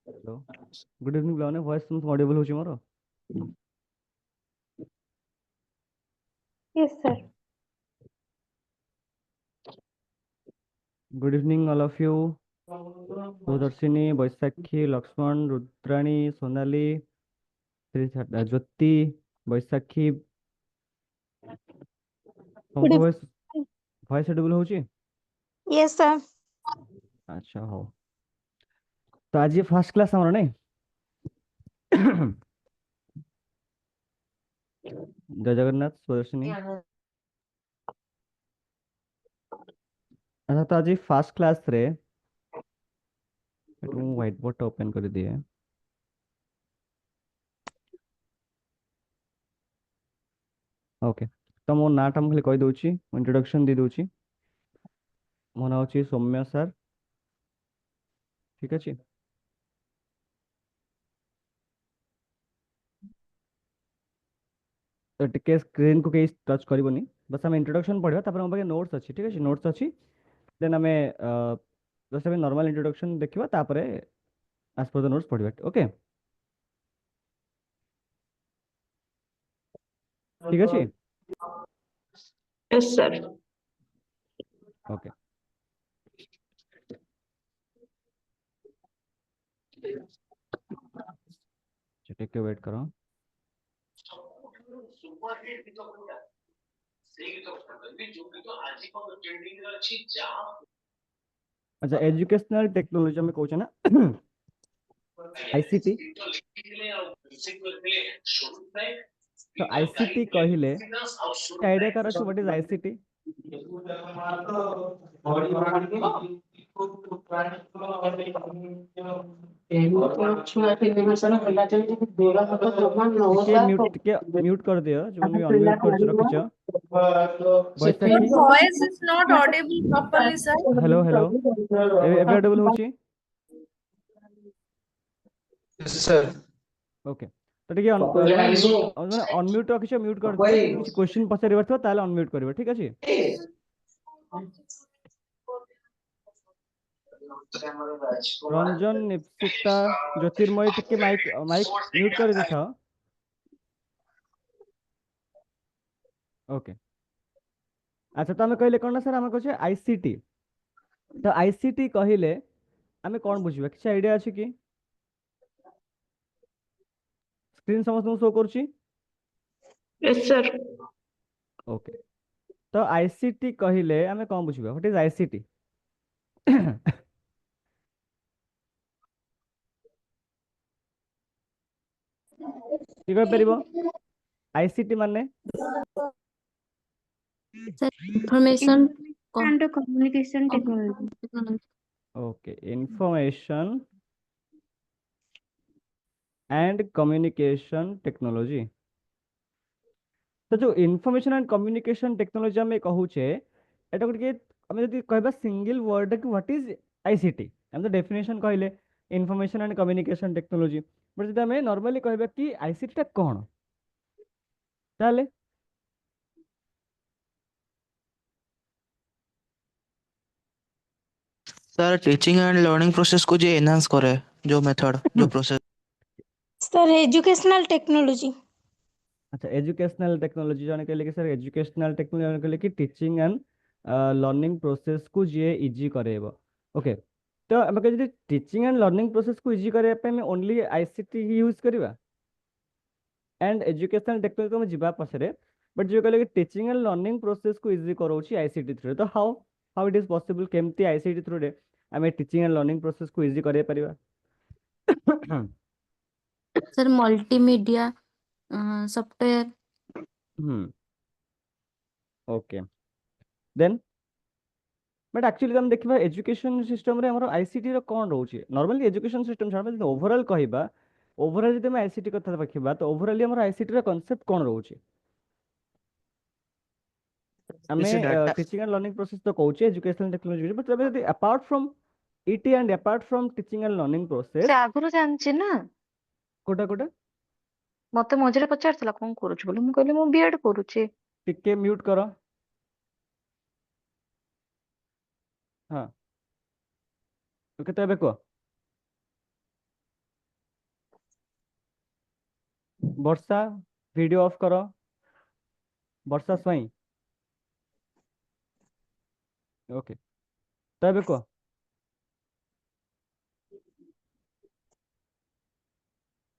Hello good evening पिलाने voice तुम audible होची मोर Yes, sir. Good evening all of you Sudarshini Baisakhi Lakshman Rudrani Sonali Jyoti Baisakhi Good तुमको evening. वॉइस वॉइस ऑडिबल होची Yes, sir. अच्छा हो तो आज ये फर्स्ट क्लास हमारा नहीं जय जगन्नाथ सुदर्शिनी अच्छा तो आज फास्ट क्लास रे ମୁଁ ହ୍ୱାଇଟ ବୋର୍ଡ ଟା ଓପେନ କରିଦିଏ ଓକେ ତ ମୋ ନାଁଟା ମୁଁ ଖାଲି କହିଦେଉଛି ଇଣ୍ଟ୍ରୋଡକ୍ସନ ଦେଇଦେଉଛି ମୋ ନାଁ ହେଉଛି ସୌମ୍ୟ ସାର୍ ଠିକ ଅଛି ତ ଟିକେ ସ୍କ୍ରିନ୍ को କେହି ଟଚ୍ କରିବନି ବସ୍ ଆମେ ଇଣ୍ଟ୍ରୋଡକ୍ସନ ପଢିବା ତାପରେ ମୋ ପାଖେ ନୋଟ୍ସ ଅଛି ଠିକ ଅଛି ନୋଟ୍ସ ଅଛି ଦେନ୍ ଆମେ ଜଷ୍ଟ ଆମେ ନର୍ମାଲ ଇଣ୍ଟ୍ରୋଡକ୍ସନ ଦେଖିବା ତାପରେ ଆଜ पर द ନୋଟ୍ସ ପଢିବା ଓକେ ଠିକ ଅଛି Yes, sir. ओके ଟିକେ ୱେଟ୍ କର अच्छा एजुकेशनल टेक्नोलॉजी में कौन ना आईसीटी तो आईसीटी कहले आइडिया कर अछि व्हाट इज आईसीटी के म्यूट कर दियो जो भी अनम्यूट कर रखिछ बैसाखी Voice is not audible properly, sir. Hello hello एबे ऑडिबल होची यस सर ओके तो ठीक है माने अनम्यूट रखिछ म्यूट कर दियो जदि किछ क्वेश्चन पचारिबार थो ताले अनम्यूट करिवे ठीक अछि रंजन निप्सिता ज्योतिर्मय टिके माइक माइक म्यूट कर देथा ओके अच्छा तो हमें कहले कोन ना सर हमें कहछे आईसीटी तो आईसीटी कहले हमें कोन बुझिबा किछ आईडिया अछि कि स्क्रीन समस्त शो करछि Yes, sir. ओके तो आईसीटी कहले हमें कोन बुझिबा व्हाट इज आईसीटी की कह परिबो आईसीटी माने Sir, information And communication technology. technology. Okay information and communication technology तो जो इंफॉर्मेशन एंड कम्युनिकेशन टेक्नोलॉजी हमें कहूचे एटा गुटे हमें जदि कहबा सिंगल वर्ड कि व्हाट इज आईसीटी हम तो डेफिनेशन कहले information and communication technology but जदि हमें नॉर्मली कहबा कि आईसीटी टा कोन ताले sir teaching and learning process को जो एनहांस करे जो मेथड जो प्रोसेस Sir, educational technology. अच्छा एजुकेशनल टेक्नोलॉजी जाने के लिए सर एजुकेशनल टेक्नोलॉजी के लिए कि टीचिंग एंड लर्निंग प्रोसेस को जे इजी करेबो ओके तो हम जदि टीचिंग एंड लर्निंग प्रोसेस को इजी करे पे हम ओनली आईसीटी ही यूज करबा एंड एजुकेशनल टेक्नोलॉजी को हम जिबा पछरे बट जो कहले कि टीचिंग एंड लर्निंग प्रोसेस को इजी करोछि आईसीटी थ्रू तो how how it is possible केमती आईसीटी थ्रू रे हमें टीचिंग एंड लर्निंग प्रोसेस को इजी करे परिबा Sir, multimedia software. Okay then but actually हम देखिबा एजुकेशन सिस्टम रे हमर आईसीटी रो कोन रहउची नॉर्मली एजुकेशन सिस्टम छाड़ में ओवरऑल कहबा ओवरऑल जदि हम आईसीटी कथा देखिबा तो ओवरऑली हमर आईसीटी रो कांसेप्ट कोन रहउची जैसे हमें data teaching and learning process तो कहउची एजुकेशनल टेक्नोलॉजी बट जब apart from IT and apart from teaching and learning process से आगुरु जानछि ना कोटा कोटा ମତେ ମଝିରେ ପଚାରିଥିଲା କଣ କରୁଛୁ ବୋଲି, ମୁଁ କହିଲି ମୁଁ ବିଏଡ୍ କରୁଛି। ଟିକେ म्यूट करो। हाँ ओके तो एबे को वर्षा वीडियो ऑफ करो। वर्षा स्वाई ओके तो एबे को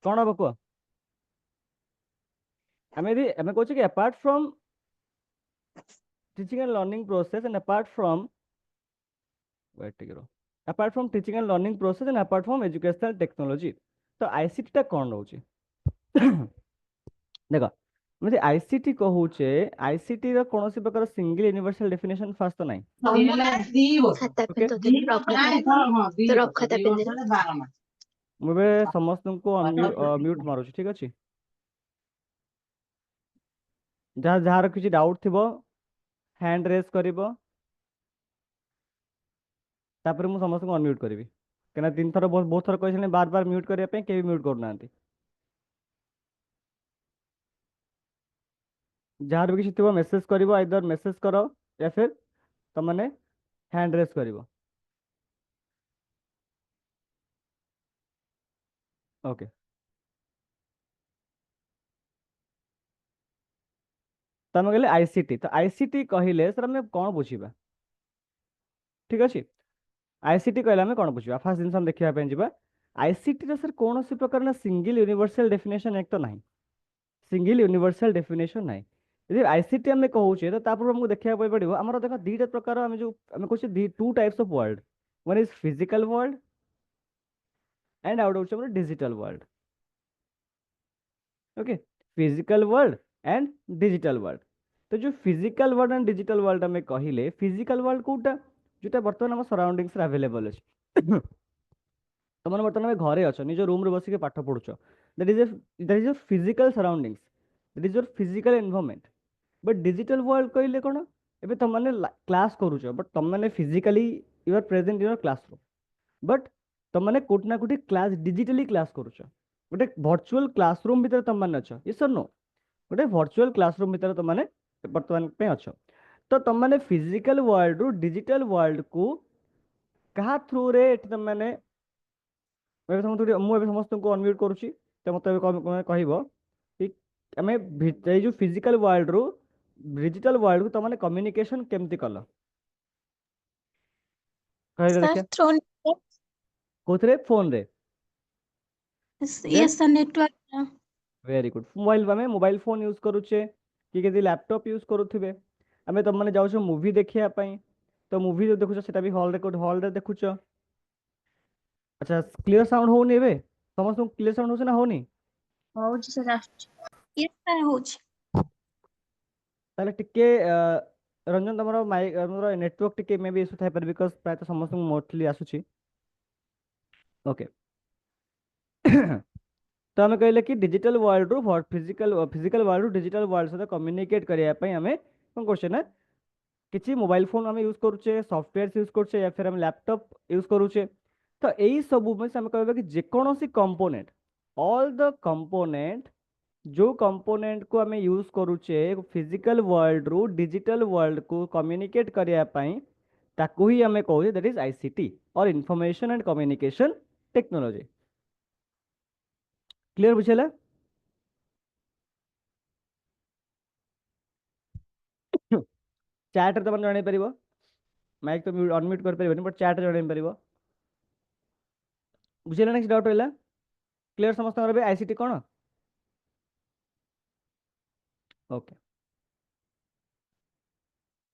कौन हम को आम यदि आम कहूँ कि apart from teaching and learning process and apart from wait टिके रो apart from teaching and learning process and apart from educational technology तो आईसीटी टा कौन रोचे देखो मुझे आईसीटी कहूचे आईसीटी रो कौन सी प्रकार सिंगल यूनिवर्सल डेफिनेशन फास्ट तो नहीं खाता ओके तो रख खाता पिंदे मुझे समस्त को म्यूट मारुची ठीक अछि जहाँ जहाँ किसी डाउट थिबो हैंड रेज करिबो तापर मु समस्त को अनम्यूट करिवि केना तीन थर बहुत थर कहिसने बार बार म्यूट करिया पे केबी म्यूट करनांती जहाँ भी किसी थिबो मेसेज करिवो आइदर मेसेज करो या फिर तमने हैंड रेज करिवो ओके तमे कहले आईसीटी तो आईसीटी कहिले सर हमें कौन बुझिबा ठीक अछि आईसीटी कहले हमें कौन बुझिबा फास्ट दिन हम देखिया पे जिबा आईसीटी रे सर कौन सी प्रकार ना सिंगल यूनिवर्सल डेफिनेशन एक तो नहीं सिंगल यूनिवर्सल डेफिनेशन नहीं यदि आईसीटी हमें कहूचे तो तापर हमको देखिया पड़ो हमर देखो दीटा प्रकार हम जो हम कहूचे the two types of world one is physical world and आउट होचे हमर digital world okay physical world and digital world तो जो physical world and digital world हमें कहिले फिजिकल वर्ल्ड कोटा जोटा बर्तमान हम सराउंडिंग्स रे अवेलेबल अछि तुम बर्तमान घरे अच्छ निज रूम रे बसिक पाठ पढ़ुछ that is your physical surroundings that is your physical environment but digital world कहले कौन एबे तुम माने क्लास करूछ बट तुम माने physically you are present in your classroom but तुम माने कोट ना कोटी क्लास डिजिटली क्लास करूछ गोटे वर्चुअल क्लासरूम भीतर तुम माने अच्छ यस और नो गोटे वर्चुअल क्लासरूम भीतर तुम माने वर्तमान पे अच्छ तो तुम माने फिजिकल वर्ल्ड रु डिजिटल वर्ल्ड को कहा थ्रू रे तुम माने समस्त को अनम्यूट करुच्ची तो मत कह आम जो फिजिकल वर्ल्ड रु डिजिटल वर्ल्ड को तुमने कम्युनिकेशन केमती कल कहले सर देखिए थ्रू कोथरे फोन रे yes sir network very good mobile phone use करूचे कि केदी लैपटॉप यूज करूथिबे आमे तुम माने जाउछो मूवी देखिया पई तो मूवी जो देखुछ सेटा भी हॉल रे देखुछ अच्छा क्लियर साउंड होनी एबे समस्त क्लियर साउंड होछ ना होनी ହଉଛି sir ଆସୁଛି। यस सर होच ताले टिके रंजन तमरो माइक हमरो नेटवर्क टिके मे बी इशू थाइ पर बिकॉज़ प्राय तो समस्त मोस्टली आसुची ओके तो हमें कहले कि डिजिटल वर्ल्ड रु फिजिकल वर्ल्ड रु डिजिटल वर्ल्ड सहित कम्युनिकेट करिया पई हमें कोन करछे ना किछि मोबाइल फोन हमें यूज करूचे सॉफ्टवेयर यूज करूचे या फिर हम लैपटॉप यूज करूचे तो यही सब में से हमें कहबे कि जे कोनोसी कंपोनेंट ऑल द कंपोनेंट जो कंपोनेंट को हमें यूज करूचे फिजिकल वर्ल्ड रु डिजिटल वर्ल्ड को कम्युनिकेट करिया पई ताकू ही हमें कहूचे दैट इज आईसीटी और information and communication technology clear बुझेला चैट रे तमन जानि परिबो माइक तो अनम्यूट कर परिबो बट चैट रे जानि परिबो बुझेला नेक्स्ट डाउट होला क्लियर समस्त रे आईसीटी कोन ओके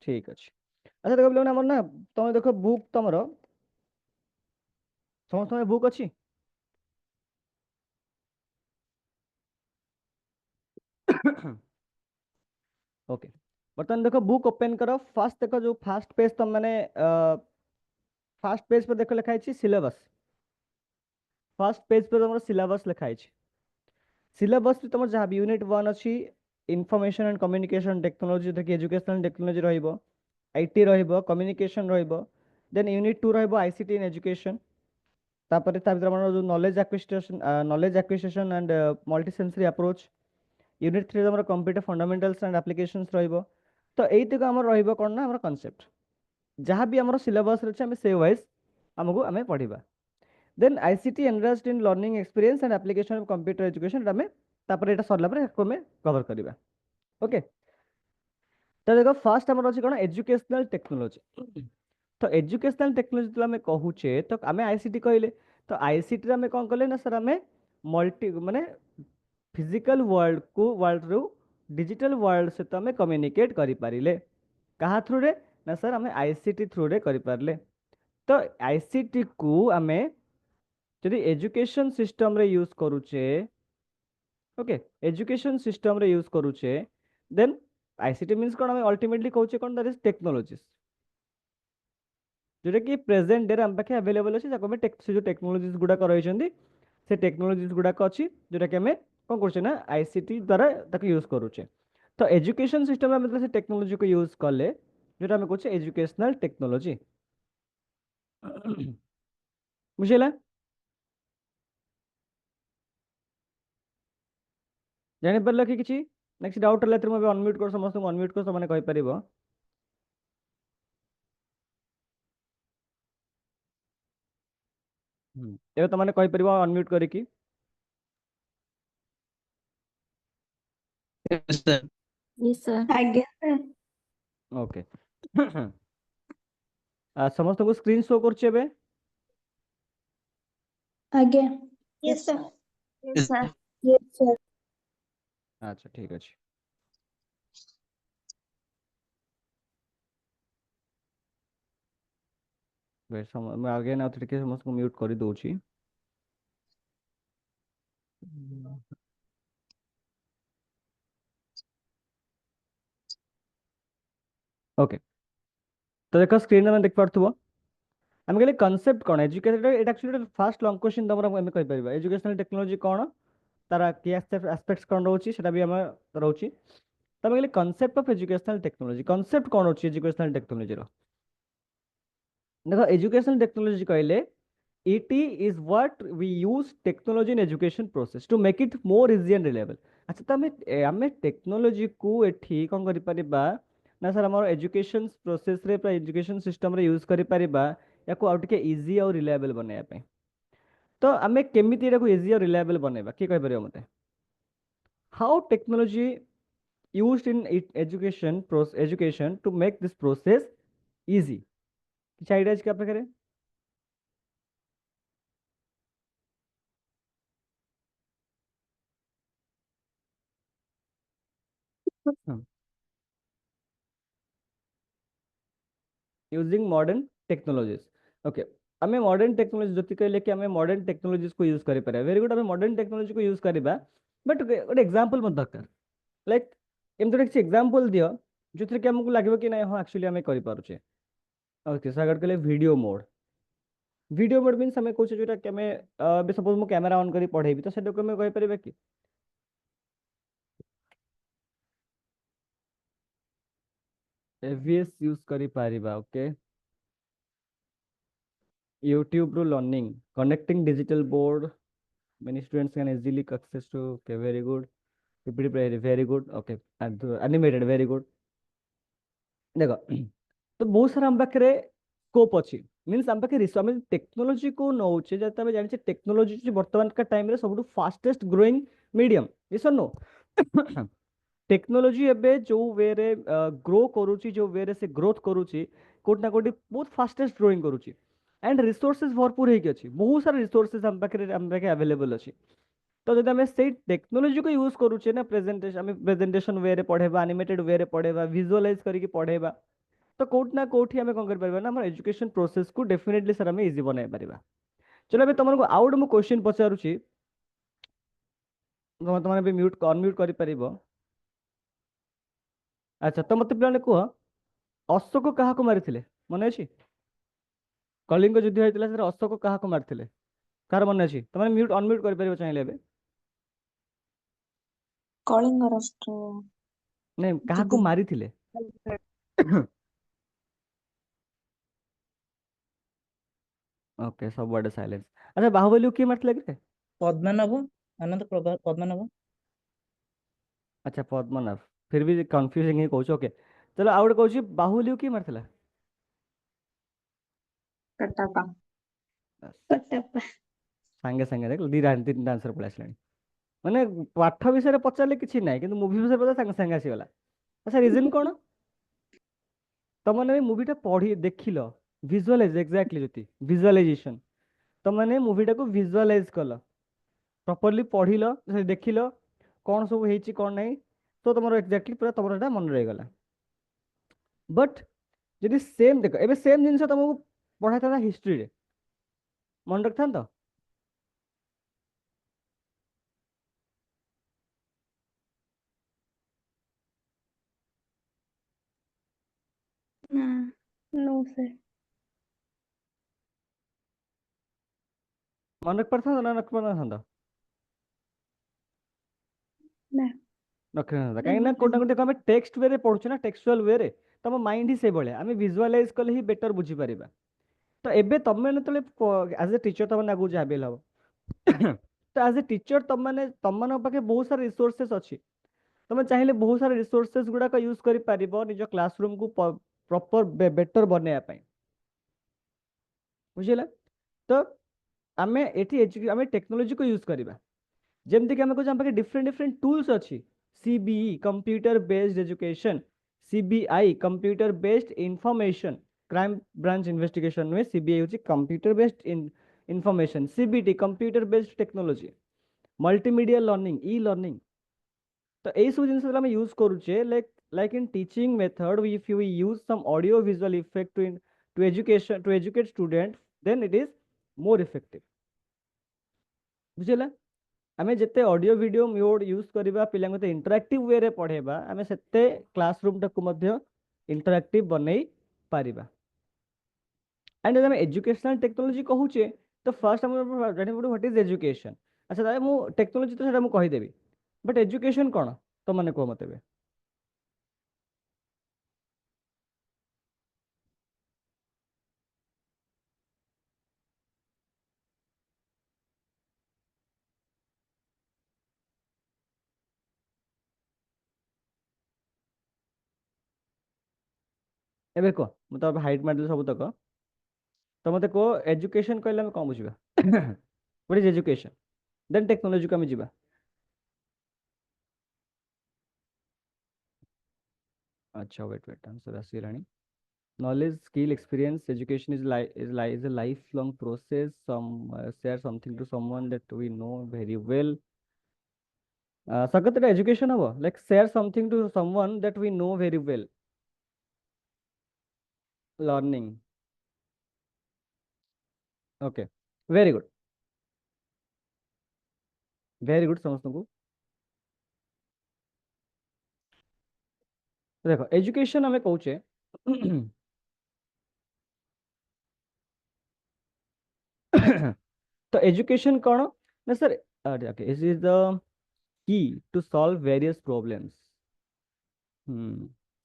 ठीक अछि अच्छा देखो पिला हमर ना तुम देखो बुक तमरो समस्त बुक अछि ओके बर्तमान देखो बुक ओपन करो फास्ट देखो जो फास्ट पेज तुम माने फास्ट पेज पर देखो लिखा है सिलेबस फास्ट पेज पर तुम सिलेबस लिखा है सिलेबस तुम जहाँ भी यूनिट 1 अच्छी इनफॉरमेशन एंड कम्युनिकेशन टेक्नोलॉजी जो कि एजुकेशनल टेक्नोलॉजी रहिबो आईटी रहिबो कम्युनिकेशन रहिबो देन यूनिट 2 रहिबो आईसीटी इन एजुकेशन तापर ता भीतर हमर जो knowledge acquisition and multi sensory approach unit 3 हमर कंप्यूटर फंडामेंटल्स एंड एप्लीकेशंस रहइबो तो एइतक हमर रहइबो कोन ना हमर कांसेप्ट जहाँ भी हमर सिलेबस रहछ हम से वाइज हमको हमें पढ़िबा then ICT enriched in learning experience and application of computer education हमें तापर एटा सरला पर को हमें कवर करबा ओके तो देखो फर्स्ट हमर अछि कोन एजुकेशनल टेक्नोलॉजी तो एजुकेशनल टेक्नोलॉजी तो हमें कहूचे तो हमें आईसीटी कहले तो आईसीटी हमें कौन कले ना सर हमें मल्टी माने फिजिकल वर्ल्ड रू डिजिटल वर्ल्ड से तो हमें कम्युनिकेट करि पारिले कहा थ्रू रे ना सर हमें आईसीटी थ्रू रे करि पारले तो आईसीटी को हमें यदि एजुकेशन सिस्टम रे यूज करूचे ओके एजुकेशन सिस्टम रे यूज करूचे देन आईसीटी मींस कोन हमें अल्टीमेटली कहूचे कोन दैट इज टेक्नोलॉजीज जोटा कि प्रेजेंट डे हम पाखे अवेलेबल अच्छे जो टेक्नोलॉजीज गुड़ाक रही से टेक्नोलॉजीज गुड़ाक अच्छी जोटा कि हमें कौन कर ना आईसीटी द्वारा यूज करुचे तो एजुकेशन सिस्टम में मतलब से टेक्नोलॉजी को यूज कले जोटा हमें कहे एजुकेशनल टेक्नोलॉजी बुझेला जानि पारल कि किछि नेक्स्ट डाउट रहला मैं अनम्यूट कर समस्त अनम्यूट कर सब माने कहि परिबो ଏବେ ତମାନେ କହିପାରିବ ଅନମ୍यूट କରିକି Yes, sir. Yes, sir. ଆଜ୍ଞା sir। ओके ସମସ୍ତଙ୍କୁ ସ୍କ୍ରିନ୍ ଶୋ କରୁଛି ଏବେ ଆଜ୍ଞା yes sir। Yes, sir. yes sir। ଆଚ୍ଛା ଠିକ ଅଛି ମୁଁ ଆଗେ ନା ଟିକେ ସମସ୍ତଙ୍କୁ म्यूट କରି ଦଉଛି ओके तो देखो स्क्रीन में देख पारथुबो हम कहले कांसेप्ट कोन एजुकेशन एटा एक्चुअली फर्स्ट लॉन्ग क्वेश्चन तमरा हम कहि परिबा एजुकेशनल टेक्नोलॉजी कोन तारा की एस्पेक्ट्स कोन रहउची सेटा भी हम रहउची तमे कहले concept of educational technology concept कोन होची एजुकेशनल टेक्नोलॉजी रो देखो एजुकेशनल टेक्नोलॉजी कहले it is what we use technology in education process to make it more easy and reliable अच्छा तो हमें टेक्नोलॉजी को एठी कोन करि परिबा ना सर हमर एजुकेशन प्रोसेस रे एजुकेशन सिस्टम रे यूज करि परिबा या को आउट के इजी और रिलायबल बने पे तो हमें केमिति एटा को इजी और रिलायबल बनेबा की कहि परिबो मते how technology used in education to make this process easy किछ आइडिया क्या पे करे यूजिंग मॉडर्न टेक्नोलॉजीज ओके हमें मॉडर्न टेक्नोलॉजी जति कहले कि हमें मॉडर्न टेक्नोलॉजीज को यूज करि पारे वेरी गुड हमें मॉडर्न टेक्नोलॉजी को यूज करबा बट गोटे एग्जांपल मत दरकार लाइक एमतो किछि एग्जांपल दियो जोथि कि हमकु लागबो कि नहीं हां एक्चुअली हमें करि पारुचे ओके सागर कहले वीडियो मोड मींस हमें कहूचे जोटा कि हमें सपोज मु कैमरा ऑन करी पढेबी तो सेटा को हमें कहि परिबा कि एवीएस यूज करी पारिबा ओके YouTube रो learning connecting digital board many students can easily access to okay very good PPT very good okay and animated very good देखो तो बहुत सारा हम पाखे स्कोप अच्छी मीन्स हम पाखे रिसोर्स हम टेक्नोलॉजी को नौचे जब तब जानिए टेक्नोलॉजी वर्तमान का टाइम रे सबुठु फास्टेस्ट ग्रोइंग मीडियम यस और नो टेक्नोलॉजी एबे जो वे रे ग्रो करूची जो वे रे से ग्रोथ करूची कोट ना कोटी बहुत फास्टेस्ट ग्रोइंग करूची एंड रिसोर्सेज भरपूर है कि अच्छी बहुत सारा रिसोर्सेज हम पाखे अवेलेबल अच्छी तो जब हमें से टेक्नोलॉजी को यूज करूचे ना प्रेजेंटेशन वे रे पढ़ेबा एनिमेटेड वे रे पढ़ेबा विजुअलाइज करके पढ़ेबा तो कोट ना कोठी हमें कौन कर परबा ना हमर एजुकेशन प्रोसेस को डेफिनेटली सर हमें इजी बनाय परबा चलो अबे तुमको आउट मु क्वेश्चन पचारुची तुम भी म्यूट अनम्यूट करि परिबो अच्छा तो मते पिलाने को अशोक कहा को मारिथिले मने अछि कलिंग युद्ध होइतिला सर अशोक कहा को मारिथिले कार मने अछि तुम म्यूट अनम्यूट करि परिबो चाहिए एबे कलिंग राष्ट्र नहीं कहा को मारिथिले ओके सब वर्ड साइलेंस अच्छा बाहुबली किए मारथिला कि पद्मनाभ आनंद प्रभा पद्मनाभ अच्छा पद्मनाभ फिर भी कंफ्यूजिंग ही कहूछ ओके चलो आउ गोटे कहूछ बाहुबली किए मारथिला कटप्पा कटप्पा सागे सागे देख दीटा तीन आंसर पळै आसलानी माने पाठ विषय पचारे किसी ना कि मुवी विषय पचार सागे सागे आसीगला अच्छा रिजन कौन तुमने मुवीटा पढ़ी देखिल विजुअलाइज एक्जाक्टली ज्योति विजुअलाइजेशन तुमने मुवीटा को विजुअलाइज कल प्रॉपर्ली पढ़िल देखिल कौन सब होइछि कौन नहीं तो तुम एक्जाक्टली पूरा तुम मन रहीगला बट जदि सेम देख एबे सेम जिनस तुमको पढ़ा था हिस्ट्री रे मन रखता तो ना नो सर मन रख पारथा ना रख पारथा ना रखना कहीं ना कोटा कोटे हम टेक्स्ट वे पढ़ुचे ना टेक्सुअल वे रे तुम माइंड ही से भाया आम विजुअलाइज कले ही बेटर बुझी पारिबा तो एबे तुम मैंने एज ए टीचर तुम आगू जहाँ भी हम तो एज ए टीचर तुम पाखे बहुत सारा रिसोर्सेस अच्छी तुम चाहिए बहुत सारा रिसोर्सेस गुड़ाक यूज कर पार निज क्लासरूम को प्रॉपर बेटर बनवाई बुझेगा तो आम ये आम टेक्नोलोजी को यूज करवा जमती कि आम कहे पाखे डिफरेंट डिफरेंट टूल्स अच्छी CBE computer based education CBI computer based information crime branch investigation में सीबीआई हूँ computer based information CBT computer based technology multimedia learning e learning तो यही सब जिन आम यूज करुचे like in teaching method if you use some audio visual effect to education to educate student then it is more effective बुझेगा आम जिते audio video mute use करवा पे इंटरैक्टिव वे रे पढ़ेबा आम से क्लासरूम टाक इंटरैक्टिव बनई पारिबा एंड जब एजुकेशनल टेक्नोलॉजी कहूचे तो फर्स्ट हम जानी पड़ो व्हाट इज एजुकेशन अच्छा ताले मु टेक्नोलॉजी तो सेटा मु कहि देबी बट एजुकेशन कौन तो माने को मते बे एबे को मु तो हाइट मारदेल सब तक तो मते को एजुकेशन कहले हम कौन बुझिबा what is education then technology को हम जिबा अच्छा वेट वेट आंसर आसीलानी knowledge skill experience education is a lifelong process share something to someone that we know very well sagat education habo like share something to someone that we know very well learning okay very good समस्त को देखो education हमें कहूचे तो education कौन ना sir okay this is the key to solve various problems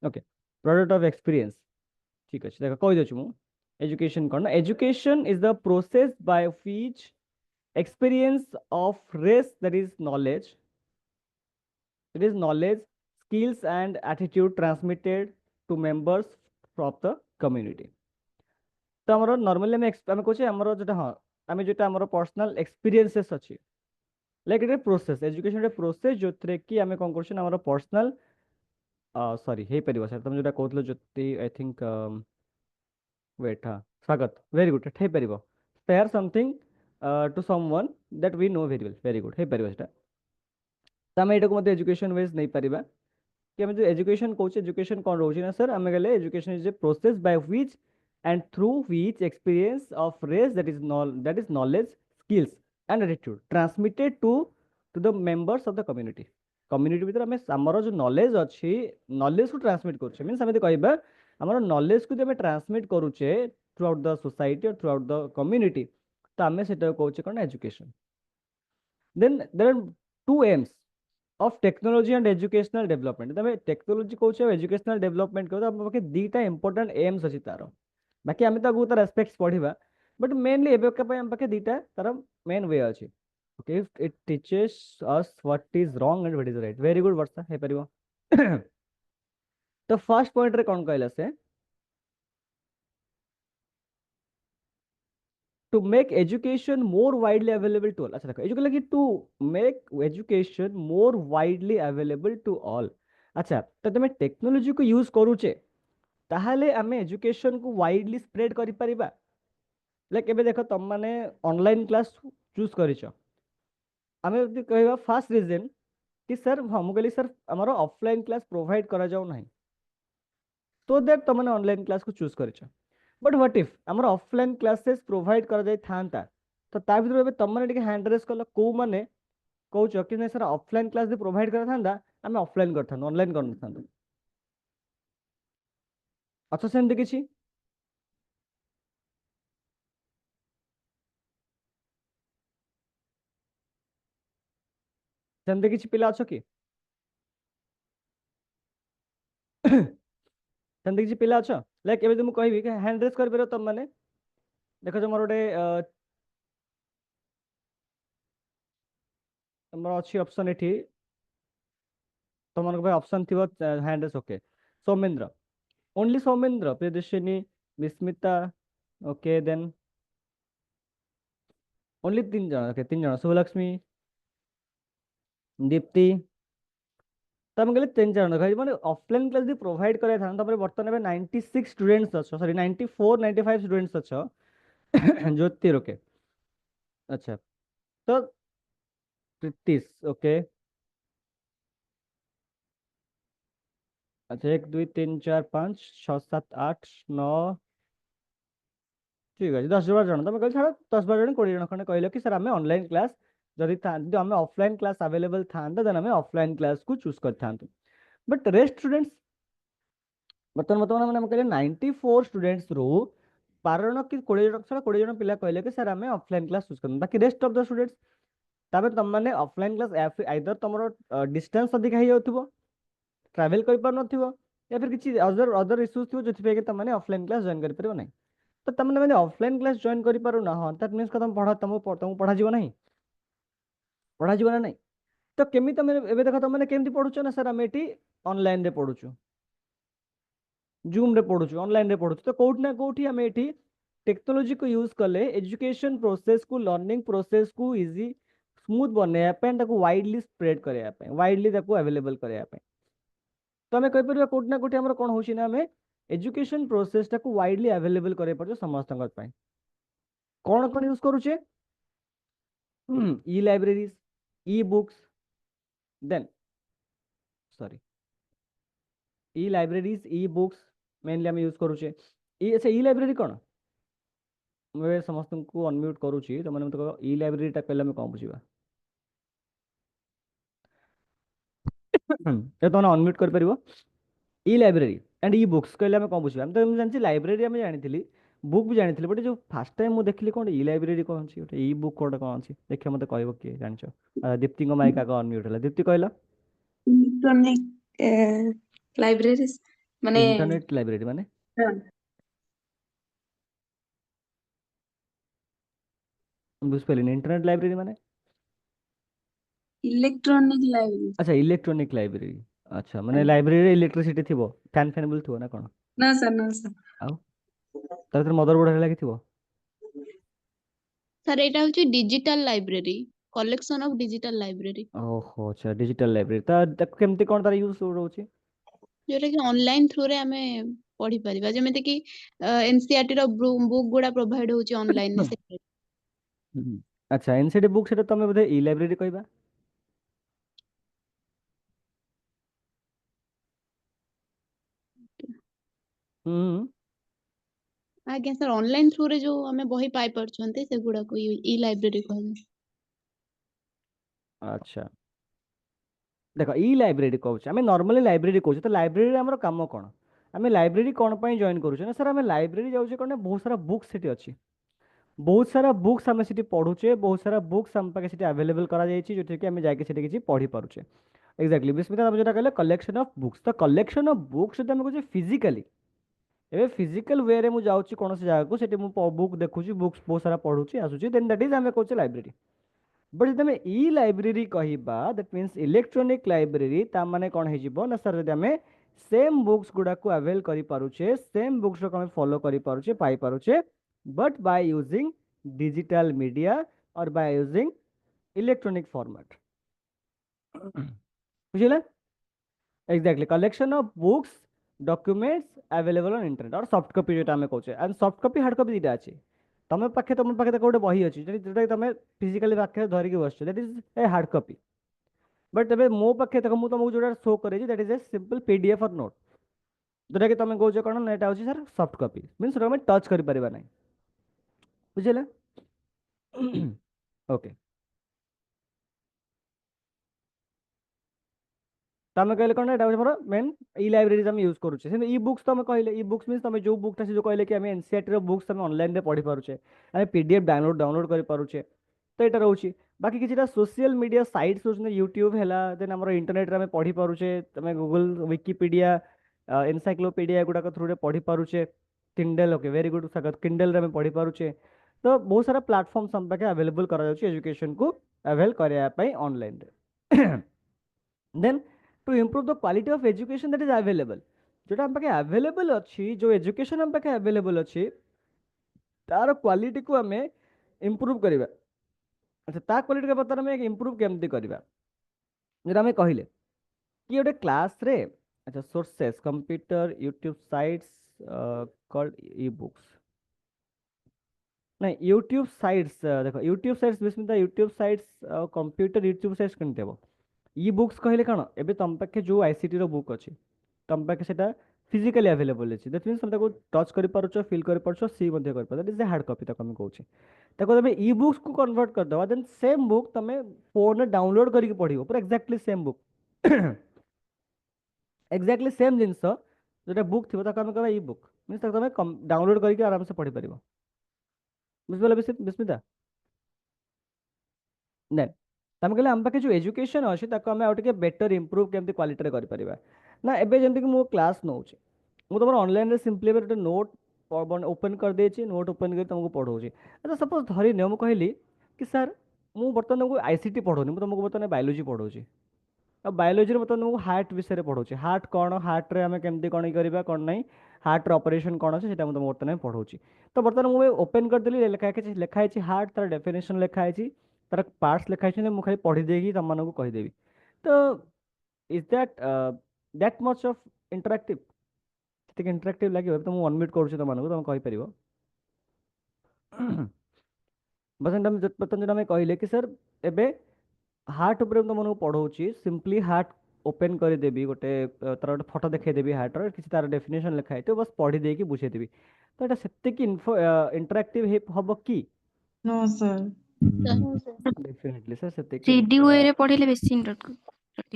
okay product of experience ठीक है देखो कह दे मु एजुकेशन कौन education is the process by which experience of race that is knowledge skills and attitude transmitted to members of the community तो हमरो normally हम कहछे हमरो जेटा हां आमे जेटा हमरो पर्सनल एक्सपीरियंसेस अछि लाइक इट प्रोसेस एजुकेशन रे प्रोसेस जोथरे कि आमे कोन करछन हमरो पर्सनल सॉरी हे परिबो सर तुम जेटा कहतलो जोति आई थिंक वेट हां स्वागत वेरी गुड हे परिबो share something to someone that we know very well very good हे परिबो सेटा त आमे एटा को मते एजुकेशन वेज नै परिबा कि हम जो एजुकेशन कहूँ एजुकेशन कौन रोचे ना सर आम गले education is a process by which and through which experience of race that is knowledge skills and attitude transmitted to the members of the community community भीतर आम आमर जो नॉलेज अच्छी नॉलेज को ट्रांसमिट करुचे मीन्स आम कहबा आमर नॉलेज को आम ट्रांसमिट करुचे थ्रू आउट द सोसाइटी और थ्रू आउट द कम्युनिटी तो आम से कहूचे कौन education then there are two aims of technology and educational development तबे टेक्नोलॉजी कहूचे एजुकेशनल डेवलपमेंट कहू तो पाखे दीटा इंपोर्टेंट एम्स अछि तारो बाकी आमे तो बहुत रेस्पेक्ट्स पढ़िबा बट मेनली एबे के हम पाखे दीटा तार मेन वे अछि okay if it teaches us what is wrong and what is right very good Varsha हे परिबो तो फर्स्ट पॉइंट रे कोन कहला से to make education more widely available to all अच्छा देखो एजुके लगी to make education more widely available to all अच्छा तो तुम टेक्नोलॉजी को यूज करूचे ताहले आमे एजुकेशन को वाइडली स्प्रेड करि परिबा लाइक एबे देखो तुम माने ऑनलाइन क्लास चूज करिछ आमे जदि कहबा फर्स्ट रीजन कि सर हम कहली सर हमर ऑफलाइन क्लास प्रोवाइड करा जाऊ नहीं तो दैट तुम माने ऑनलाइन क्लास को चूज करिछ बट व्हाट इफ हमर ऑफलाइन क्लासेस प्रोवाइड करा जाय थांता तो ता भीतर एबे तुम माने टिके हैंड रेस कल को माने कहूछ कि नहीं सर ऑफलाइन क्लास भी प्रोवाइड करा थांता आमे ऑफलाइन करथान ऑनलाइन कर नथान अच्छा सेमति किछि सेमति किछि पिला अछ कि सेमति किछि पिला अछ लाइक एबे तुम कहबी कि हैंड रेस कर परबो तुम माने देखो तुमर गोटे तुमर अछि ऑप्शन एठी तुमर पे ऑप्शन थिबो hand raise okay Soumendra only Soumendra Priyadarshini Bismita okay then only 3 जन ओके 3 जन शुभलक्ष्मी दीप्ति तम कहले 3 जन भाई माने ऑफलाइन क्लास भी प्रोवाइड करे थान तमरे वर्तमान में 96 स्टूडेंट्स अछ सॉरी 94 95 स्टूडेंट्स अछ ज्योति ओके अच्छा तो 30 ओके अच्छा 1 2 3 4 5 6 7 8 9 ठीक है 10 12 जन तुम कह छाड़ 10 12 जन 20 जन खंडे कहले कि सर आम ऑनलाइन क्लास जदि आम ऑफलाइन क्लास अवेलेबल था देन आम ऑफलाइन क्लास को चूज कर था बट रेस्ट स्टूडेंट्स बर्तमान बर्तमान मैंने कहले 94 स्टूडेंट्स रो 12 जन कि 20 जन छाड़ 20 जन पिला कहले कि सर आम ऑफलाइन क्लास चूज कर बाकी रेस्ट ऑफ द स्टूडेंट्स तबे तुम माने ऑफलाइन क्लास आइदर तुमरो डिस्टेंस अधिक हो जाउथबो ट्रैवल कर पार नथिबो या फिर किछि अदर अदर इश्यूज थियो जति पे कि तुम माने ऑफलाइन क्लास जॉइन कर परबो नहीं तो तुम मैंने ऑफलाइन क्लास जॉइन कर पारो ना हाँ दैट मींस का तुम पढ़ा जीव नहीं पढ़ा जीव ना नहीं तो केमी तुम एबे देखो तुम मैंने केमती पढुचो ना सर हम एटी ऑनलाइन रे पढुचो जूम रे पढुचो ऑनलाइन रे पढुचो तो कोठी ना कोठी हम एटी टेक्नोलॉजी को यूज कले एजुकेशन प्रोसेस को लर्निंग प्रोसेस को इजी स्मूथ बनया पे ताको वाइडली स्प्रेड करया पे वाइडली ताको अवेलेबल करया पे तो हमें कहि परबा कोठी ना कोठी हमर कोन होची ना हमें एजुकेशन प्रोसेस ताको वाइडली अवेलेबल करे परछो समस्त पे कौन कौन यूज करूचे e libraries e books then sorry e libraries e books mainly हम यूज करूचे ई अच्छा ई लाइब्रेरी कौन मैं समस्त को अनम्यूट करूची तो मैंने तो ई लाइब्रेरी टा कहले हम कौन बुझिबा ए तो ना अनम्यूट कर परिबो e library and e books कहले हम कौन बुझिबा हम तो जानछि लाइब्रेरी हम जानिथिली बुक भी जानिथिली बट जो फर्स्ट टाइम मु देखली कोन ई लाइब्रेरी कोन छी ओटे ई बुक कोन कोन छी देखिए मते कहबो के जानछो दीप्ति को माइक आको अनम्यूट होला दीप्ति कहला इलेक्ट्रॉनिक लाइब्रेरीज माने इंटरनेट लाइब्रेरी माने बुझ पलिन इंटरनेट लाइब्रेरी माने इलेक्ट्रॉनिक लाइब्रेरी अच्छा इलेक्ट्रॉनिक लाइब्रेरी अच्छा माने लाइब्रेरी इलेक्ट्रिसिटी थिबो फैन फैन बुल थिबो ना कोन ना सर आउ तार मदरबोर्ड हेला कि थिबो सर एटा होची digital library collection of digital library ओहो अच्छा डिजिटल लाइब्रेरी ता केमती कोन तार यूज रहउची जोटा कि ऑनलाइन थ्रू रे हमें पढ़ी परिबा जेमेते कि एनसीईआरटी रो बुक गुडा प्रोवाइड होची ऑनलाइन से अच्छा एनसीडी बुक सेटा तमे बोधे ई लाइब्रेरी कहबा हम्म आज्ञा सर ऑनलाइन थ्रू रे जो हमें बही पाई परछन्ते से गुडा को ई लाइब्रेरी कहले अच्छा देखो ई लाइब्रेरी कहूछ आमे नॉर्मली लाइब्रेरी कहूछ तो लाइब्रेरी हमर काम कोन आमे लाइब्रेरी कोन पई जॉइन करूछ ना सर आमे लाइब्रेरी जाउछे कोन बहुत सारा बुक सेठी अछि बहुत सारा बुक्स आमे सेठी पढुचे बहुत सारा बुक्स हम पाके सेठी अवेलेबल करा जायछि जोथि कि आमे जाके सेठी किछि पढी पारुचे एक्जेक्टली विस्मिता आप जेटा कहले कलेक्शन ऑफ बुक्स तो कलेक्शन ऑफ बुक्स जदि आमे कहूछ फिजिकली ଏବେ ଫିଜିକାଲ ୱେରେ ମୁଁ ଯାଉଛି କୌଣସି ଜାଗାକୁ, ସେଠି ମୁଁ ବୁକ୍ ଦେଖୁଛି, ବୁକ୍ସ ବହୁତ ସାରା ପଢୁଛି ଆସୁଛି, ଦେନ୍ ଦ୍ୟାଟ୍ ଇଜ ଆମେ କହୁଛେ ଲାଇବ୍ରେରୀ। ବଟ୍ ଯଦି ଆମେ ଇ ଲାଇବ୍ରେରୀ କହିବା, ଦ୍ୟାଟ୍ ମିନ୍ସ ଇଲେକ୍ଟ୍ରୋନିକ୍ ଲାଇବ୍ରେରୀ, ତା ମାନେ କ'ଣ ହେଇଯିବ ନା ସାର୍, ଯଦି ଆମେ ସେମ୍ ବୁକ୍ସ ଗୁଡ଼ାକୁ ଆଭେଲ୍ କରିପାରୁଛେ, ସେମ୍ ବୁକ୍ସକୁ ଆମେ ଫଲୋ କରିପାରୁଛେ, ପାଇପାରୁଛେ, but by using digital media or by using electronic format. बुझिले? Exactly, collection of books documents available on internet और सॉफ्ट कॉपी जोटा हमें कहूचे, and soft copy hard copy दीटा अछि। तुम पाखे गोटे बही अछि जोटा तुम फिजिकली पाखे धरिक बसछ, that is a hard copy. But तबे मो पाखे देखो मु तुमको जोटा शो करे that is a simple PDF और नोट, जोटा कि तुम कहूछ कौन ना, एटा अछि सर सॉफ्ट कॉपी, मींस जोटा हमें टच करि परिबा नै। बुझिले? ओके, तमें कहले कौन एटा हमर मेन ई लाइब्रेरीज हम यूज करूचे। सेम ई बुक्स तमें कहले, ई बुक्स मींस तमें जो बुकटा से जो कहले कि हमें एनसीईआरटी रो बुक्स हम ऑनलाइन रे पढ़ी पारुचे, हमें पीडीएफ डाउनलोड करि पारुचे, तो एटा रहउची। बाकी किछटा सोशल मीडिया साइट्स होछन, यूट्यूब हैला, देन हमर इंटरनेट रे हमें पढ़ी पारुचे, तमें गूगल विकिपीडिया एनसाइक्लोपीडिया गुडा को थ्रू रे पढ़ी पारुचे। किंडल, ओके वेरी गुड स्वागत, किंडल रे हमें पढ़ी पारुचे। तो बहुत सारा प्लेटफॉर्म्स हम पाके अवेलेबल करा जाउची एजुकेशन को अवेल करया पई ऑनलाइन रे। Then to improve the quality of education that is available, जोटा हम पाके अवेलेबल अच्छी, जो एजुकेशन हम पाके अवेलेबल अच्छी, तार क्वालिटी को हमें इम्प्रूव करिबा। अच्छा, ता क्वालिटी के पता हमें इम्प्रूव केमती करिबा, जेटा हमें कहले कि गोटे क्लास रे, अच्छा sources computer YouTube sites called e books, नहीं यूट्यूब साइट्स, देखो YouTube sites Vismita, YouTube sites computer YouTube sites केमती हेबो? ई बुक्स कहले कौन, एबे तुम पाखे जो आईसीटी रो बुक अच्छी, तुम पाखे सेटा फिजिकली अवेलेबल अछि, दैट मींस तुम ताको टच करि पारुछो, फील करि पारुछो, सी मध्ये करि पारुछो, that is a hard copy ताको हम कहूचे। ताको तमे ई बुक्स को कन्वर्ट कर दवा, देन सेम बुक तमे फोन रे डाउनलोड करिक पढिबो, पूरा exactly same book. Exactly same जिंस जोटा बुक थिबो ताको हम कहबा ई बुक, मींस ताको तमे डाउनलोड करिक आराम से पढि परिबो। बुझिबला विस्मिता? ନାଇଁ, ତମେ କହିଲେ ଆମ ପାଖେ ଯେଉଁ ଏଜୁକେସନ୍ ଅଛି ତାକୁ ଆମେ ଆଉ ଟିକେ ବେଟର୍ ଇମ୍ପ୍ରୁଭ୍ କେମିତି କ୍ୱାଲିଟିରେ କରିପାରିବା ନା। ଏବେ ଯେମିତିକି ମୁଁ କ୍ଲାସ୍ ନେଉଛି, ମୁଁ ତୁମର ଅନଲାଇନ୍ରେ ସିମ୍ପଲି ଏବେ ଗୋଟେ ନୋଟ୍ ଓପନ୍ କରିଦେଇଛି, ନୋଟ୍ ଓପନ୍ କରି ତୁମକୁ ପଢ଼ଉଛି। ଆଚ୍ଛା ସପୋଜ୍ ଧରିନିଅ ମୁଁ କହିଲି କି ସାର୍ ମୁଁ ବର୍ତ୍ତମାନ ତୁମକୁ ଆଇସିଟି ପଢ଼ଉନି, ମୁଁ ତୁମକୁ ବର୍ତ୍ତମାନ ବାୟୋଲୋଜି ପଢ଼ଉଛି। ଆଉ ବାୟୋଲୋଜିରେ ବର୍ତ୍ତମାନ ତୁମକୁ ହାର୍ଟ ବିଷୟରେ ପଢ଼ଉଛି, ହାର୍ଟ କ'ଣ, ହାର୍ଟରେ ଆମେ କେମିତି କ'ଣ କରିବା କ'ଣ ନାହିଁ, ହାର୍ଟର ଅପରେସନ୍ କ'ଣ ଅଛି ସେଇଟା ମୁଁ ତୁମକୁ ବର୍ତ୍ତମାନ ପଢ଼ଉଛି। ତ ବର୍ତ୍ତମାନ ମୁଁ ଓପନ୍ କରିଦେଲି, ଲେଖା ହେଇଛି ହାର୍ଟ, ତାର ଡେଫିନେସନ୍ ଲେଖା ହେଇଛି, ତାର ପାର୍ଟସ୍ ଲେଖା ହେଇଛନ୍ତି, ମୁଁ ଖାଲି ପଢ଼ି ଦେଇକି ତମମାନଙ୍କୁ କହିଦେବି। ତ is that much of interactive? ସେତିକି ଇଣ୍ଟରାକ୍ଟିଭ୍ ଲାଗିବ? ତ ମୁଁ ଅନମ୍ୟୁଟ୍ କରୁଛି ତମମାନଙ୍କୁ, ତମେ କହିପାରିବ। ବର୍ତ୍ତମାନ ଯୋଉଟା ଆମେ କହିଲେ କି ସାର୍ ଏବେ ହାର୍ଟ ଉପରେ ମୁଁ ତମମାନଙ୍କୁ ପଢ଼ଉଛି, ସିମ୍ପଲି ହାର୍ଟ ଓପେନ୍ କରିଦେବି, ଗୋଟେ ତାର ଗୋଟେ ଫଟୋ ଦେଖେଇଦେବି ହାର୍ଟର, କିଛି ତାର ଡେଫିନେସନ୍ ଲେଖା ହେଇଥିବ, ବସ୍ ପଢ଼ି ଦେଇକି ବୁଝେଇଦେବି। ତ ଏଇଟା ସେତିକି ଇଣ୍ଟରାକ୍ଟିଭ୍ ହବ କି? No sir. डेफिनेटली सर सेतिक रीडी वे रे पढ़िले बेसी इंटरेक्टिव हो।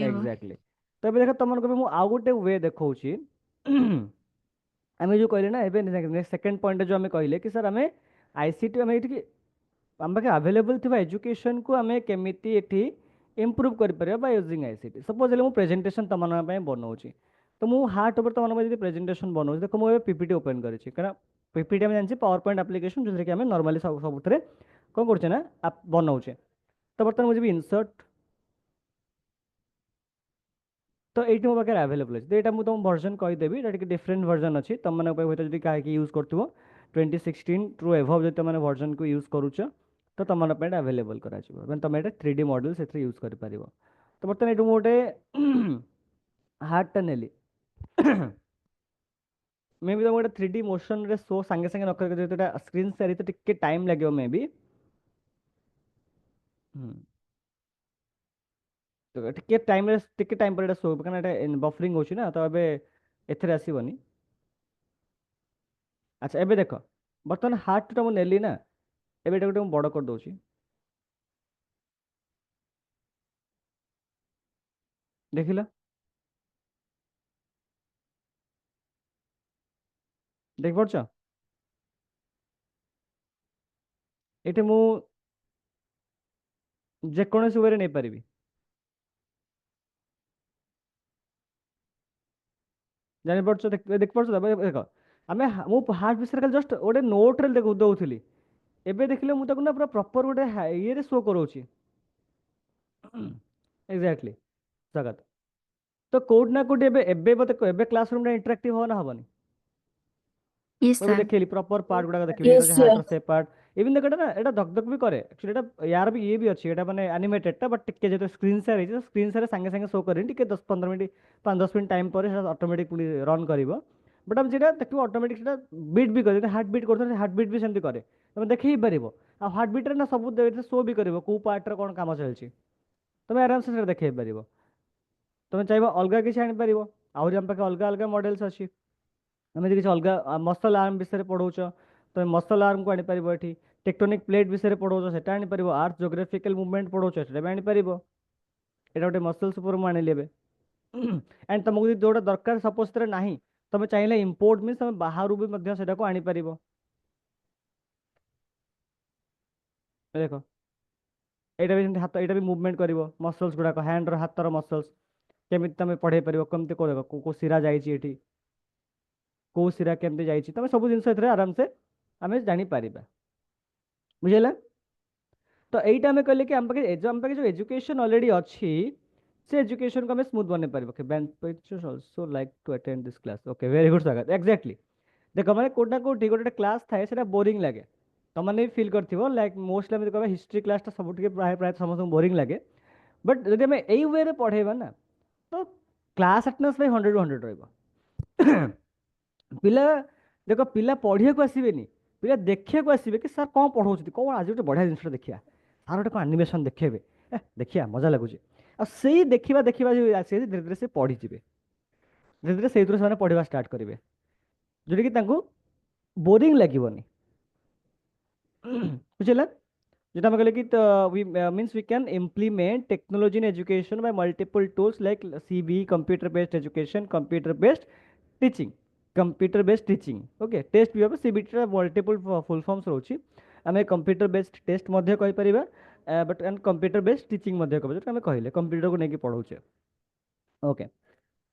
एग्जैक्टली। तो ଏବେ ଦେଖ ତମମାନଙ୍କୁ ବି ମୁଁ ଆଉ ଗୋଟେ ୱେ ଦେଖଉଛି। ଆମେ ଯୋଉ କହିଲେ ନା ଏବେ ସେକେଣ୍ଡ ପଏଣ୍ଟ ଯୋଉ ଆମେ କହିଲେ କି ସାର୍ ଆମେ ଆଇସିଟି ଆମେ ଏଠି ଆମ ପାଖେ ଆଭେଲେବଲ୍ ଥିବା ଏଜୁକେସନକୁ ଆମେ କେମିତି ଏଠି ଇମ୍ପ୍ରୁଭ୍ କରିପାରିବା ବାଇ ୟୁଜିଂ ଆଇସିଟି। ସପୋଜ୍ ହେଲେ ମୁଁ ପ୍ରେଜେଣ୍ଟେସନ୍ ତମମାନଙ୍କ ପାଇଁ ବନଉଛି, ତ ମୁଁ ହାର୍ଟ ଉପରେ ତମମାନଙ୍କ ପାଇଁ ଯଦି ପ୍ରେଜେଣ୍ଟେସନ୍ ବନଉଛି, ଦେଖ ମୁଁ ଏବେ ପିପିଟି ଓପନ୍ କରିଛି, କାରଣ ପିପିଟି ଆମେ ଜାଣିଛେ ପାୱାର ପଏଣ୍ଟ ଆପ୍ଲିକେସନ୍, ଯେଉଁଥିରେ କି ଆମେ ନର୍ମାଲି ସବୁଥିରେ କ'ଣ କରୁଛେ ନା ବନଉଛେ। ତ ବର୍ତ୍ତମାନ ମୁଁ ଯିବି ଇନସର୍ଟ, तो ये मो पाखे आवेलेबल अच्छे, तो यहाँ मुझे तुम वर्जन कहीदेवी, ये डिफरेंट वर्जन अच्छी तुम मैंने जो कहीं यूज कर 2016 टू एभव जो तुम वर्जन को यूज करुच, तो तुम मैंने आवेलेबल कर तुम ये 3D मॉडल से यूज कर पार। तो बर्तमान ये गोटे हार्टा नेली मे भी तुम गोटे 3D मोशन रे शो सांगे सांगे न कर स्क्रीन सेरी तो टिके टाइम लगे मे भी। तो टिके टाइम पर शो कारण एटा बफरिंग होची ना, तो एबे एथरे आसीबनी। अच्छा एबे देखो बर्तमान हार्ट टा मु नेली ना, एबे एटा गोटे मु बड़ कर दोची, देखिला देख पड़छ एटे मु जेकोनोसी वे रे नै परिबी। जानि पड़छ देख पड़छ, देखो ଆମେ ମୁଁ ହାର୍ଟ ବିଷୟରେ ଖାଲି ଜଷ୍ଟ ଗୋଟେ ନୋଟରେ ଦଉଥିଲି, ଏବେ ଦେଖିଲେ ମୁଁ ତାକୁ ନା ପୁରା ପ୍ରପର ଗୋଟେ ଇଏରେ ଶୋ କରଉଛି। ଏକ୍ଜାକ୍ଟଲି ସ୍ୱାଗତ। ତ କୋଉଠି ନା କୋଉଠି ଏବେ ଏବେ ମତେ ଏବେ କ୍ଲାସ ରୁମ୍ ଟା ଇଣ୍ଟରାକ୍ଟିଭ ହବ ନା ହବନି? Yes, ମୁଁ ଏବେ sir. ଦେଖେଇଲି ପ୍ରପର ପାର୍ଟ ଗୁଡାକ ଦେଖିବି, Yes, ଏଇଟା sir. ହାର୍ଟର ସେ ପାର୍ଟ। ଇଭିନ୍ ଦେଖ ଏଟା ନା ଏଟା ଧକ୍ ଧକ୍ ବି କରେ ଆକ୍ଚୁଆଲି, ଏଟା ୟାର ବି ଇଏ ବି ଅଛି, ଏଟା ମାନେ ଆନିମେଟେଡ ଟା, ବଟ୍ ଟିକେ ଯେହେତୁ ସ୍କ୍ରିନ୍ ସେୟାର ହେଇଛି, ସ୍କ୍ରିନ୍ ସେୟାର ସାଙ୍ଗେ ସାଙ୍ଗେ ଶୋ କରେନି, ଟିକେ 10-15 ମିନିଟ୍ 5-10 ମିନିଟ୍ ଟାଇମ୍ ପରେ ସେଟା ଅଟୋମେଟିକଲି ରନ୍ କରିବ। ବଟ୍ ଆମେ ଯେଟା ଦେଖିବ ଅଟୋମେଟିକ ସେଟା ବିଟ୍ ବି କରେ, ହାର୍ଟ ବିଟ୍ କରୁଥିଲେ ହାର୍ଟ ବିଟ୍ ବି ସେମିତି କରେ, ତମେ ଦେଖେଇ ପାରିବ। ଆଉ ହାର୍ଟ ବିଟ୍ରେ ନା ସବୁ ଶୋ ବି କରିବ କୋଉ ପାର୍ଟରେ କ'ଣ କାମ ଚାଲିଛି, ତମେ ଆରାମସେ ସେଟା ଦେଖେଇ ପାରିବ। ତମେ ଚାହିଁବ ଅଲଗା କିଛି ଆଣିପାରିବ, ଆହୁରି ଆମ ପାଖେ ଅଲଗା ଅଲଗା ମଡେଲ୍ସ ଅଛି। ଆମେ ଯଦି କିଛି ଅଲଗା ମସଲ ଆର୍ମ ବିଷୟରେ ପଢ଼ଉଛ, ତମେ ମସଲ ଆର୍ମକୁ ଆଣିପାରିବ ଏଠି। ଟେକ୍ଟୋନିକ୍ ପ୍ଲେଟ୍ ବିଷୟରେ ପଢ଼ଉଛ, ସେଟା ଆଣିପାରିବ। ଆର୍ଥ ଜୋଗ୍ରାଫିକାଲ ମୁଭମେଣ୍ଟ ପଢ଼ଉଛ, ସେଟା ବି ଆଣିପାରିବ। ଏଇଟା ଗୋଟେ ମସଲ୍ସ ଉପରେ ମୁଁ ଆଣିଲି ଏବେ। ଆଣ୍ଡ ତମକୁ ଯଦି ଯୋଉଟା ଦରକାର ସପୋଜ ସେଥିରେ ନାହିଁ, ତମେ ଚାହିଁଲେ ଇମ୍ପୋର୍ଟ ମିନ୍ସ ତମେ ବାହାରୁ ବି ମଧ୍ୟ ସେଟାକୁ ଆଣିପାରିବ। ଦେଖ ଏଇଟା ବି ସେମିତି ହାତ, ଏଇଟା ବି ମୁଭମେଣ୍ଟ କରିବ ମସଲ୍ସ ଗୁଡାକ, ହ୍ୟାଣ୍ଡର ହାତର ମସଲ୍ସ କେମିତି ତମେ ପଢେଇ ପାରିବ, କେମିତି କରିବ, କୋଉ କୋଉ ଶିରା ଯାଇଛି ଏଠି, କୋଉ ଶିରା କେମିତି ଯାଇଛି, ତମେ ସବୁ ଜିନିଷ ଏଥିରେ ଆରାମସେ ଆମେ ଜାଣିପାରିବା। ବୁଝିଲା? ତ ଏଇଟା ଆମେ କହିଲେ କି ଆମ ପାଖେ ଯୋଉ ଏଜୁକେସନ ଅଲରେଡି ଅଛି, ସେ ଏଜୁକେସନ को ଆମେ ସ୍ମୁଥ ବନେଇ ପାରିବ। Okay, benefits also like to attend this class. Okay, very good Swagat. Exactly देखो ମାନେ କୋଉଠି ନା କୋଉଠି ଗୋଟେ କ୍ଲାସ୍ ଥାଏ, ସେଟା ବୋରିଂ ଲାଗେ, ତମମାନେ ବି ଫିଲ୍ କରିଥିବ। ଲାଇକ୍ ମୋଷ୍ଟଲି ଆମେ କହିବା ହିଷ୍ଟ୍ରି କ୍ଲାସ୍ଟା ସବୁ ଟିକେ ପ୍ରାୟ ସମସ୍ତଙ୍କୁ ବୋରିଂ ଲାଗେ। ବଟ୍ ଯଦି ଆମେ ଏଇ ୱେରେ ପଢ଼େଇବା ନା, ତ କ୍ଲାସ୍ ଆଟେଣ୍ଡାନ୍ସ ପାଇଁ 100ରୁ 100 ରହିବ। ପିଲା ଦେଖ, ପିଲା ପଢ଼ିବାକୁ ଆସିବେନି, ପିଲା ଦେଖିବାକୁ ଆସିବେ କି ସାର୍ କ'ଣ ପଢ଼ଉଛନ୍ତି, କ'ଣ ଆଜି ଗୋଟେ ବଢ଼ିଆ ଜିନିଷଟା ଦେଖିବା, ସାର୍ ଗୋଟେ କ'ଣ ଆନିମେସନ୍ ଦେଖେଇବେ, ଦେଖିବା ମଜା ଲାଗୁଛି। ଆଉ ସେଇ ଦେଖିବା ଦେଖିବା ଯୋଉ ଆସିବେ, ଧୀରେ ଧୀରେ ସେ ପଢ଼ିଯିବେ, ଧୀରେ ଧୀରେ ସେଇଥିରୁ ସେମାନେ ପଢ଼ିବା ଷ୍ଟାର୍ଟ କରିବେ, ଯୋଉଟାକି ତାଙ୍କୁ ବୋରିଂ ଲାଗିବନି। ବୁଝିଲା? যেটা আমরা বলি কি we means we can implement technology in education by multiple tools like CB, computer based education, computer based teaching, computer based teaching। Okay, test भी হবে CBT ର multiple full forms ରହୁଛି। ଆମେ computer based test ମଧ୍ୟ କହିପାରିବା, but and computer based teaching ମଧ୍ୟ କହିପାରିବା, ଯୋଉଟା ଆମେ କହିଲେ କମ୍ପ୍ୟୁଟରକୁ ନେଇକି ପଢ଼ଉଛେ। ଓକେ,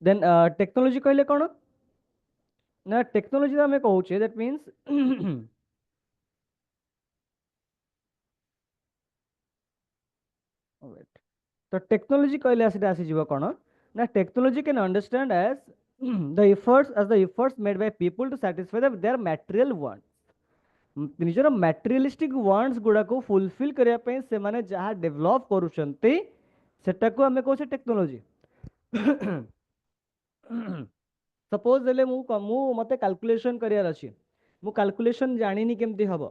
ଦେନ୍ ଟେକ୍ନୋଲୋଜି କହିଲେ କ'ଣ ନା, ଟେକ୍ନୋଲୋଜି ଆମେ କହୁଛେ that means wait, तो टेक्नोलॉजी कहले आसीटा आसीଯିବ କ'ଣ ना, technology can understand as the efforts made by people to satisfy their material wants। ନିଜର ମ୍ୟାଟେରିଆଲିଷ୍ଟିକ ୱାଣ୍ଟସ୍ ଗୁଡ଼ାକୁ ଫୁଲଫିଲ୍ କରିବା ପାଇଁ ସେମାନେ ଯାହା ଡେଭଲପ୍ କରୁଛନ୍ତି, ସେଟାକୁ ଆମେ କହୁଛେ ଟେକ୍ନୋଲୋଜି। ସପୋଜ ହେଲେ ମୁଁ ମତେ କାଲକୁଲେସନ୍ କରିବାର ଅଛି, ମୁଁ କାଲକୁଲେସନ୍ ଜାଣିନି କେମିତି ହବ,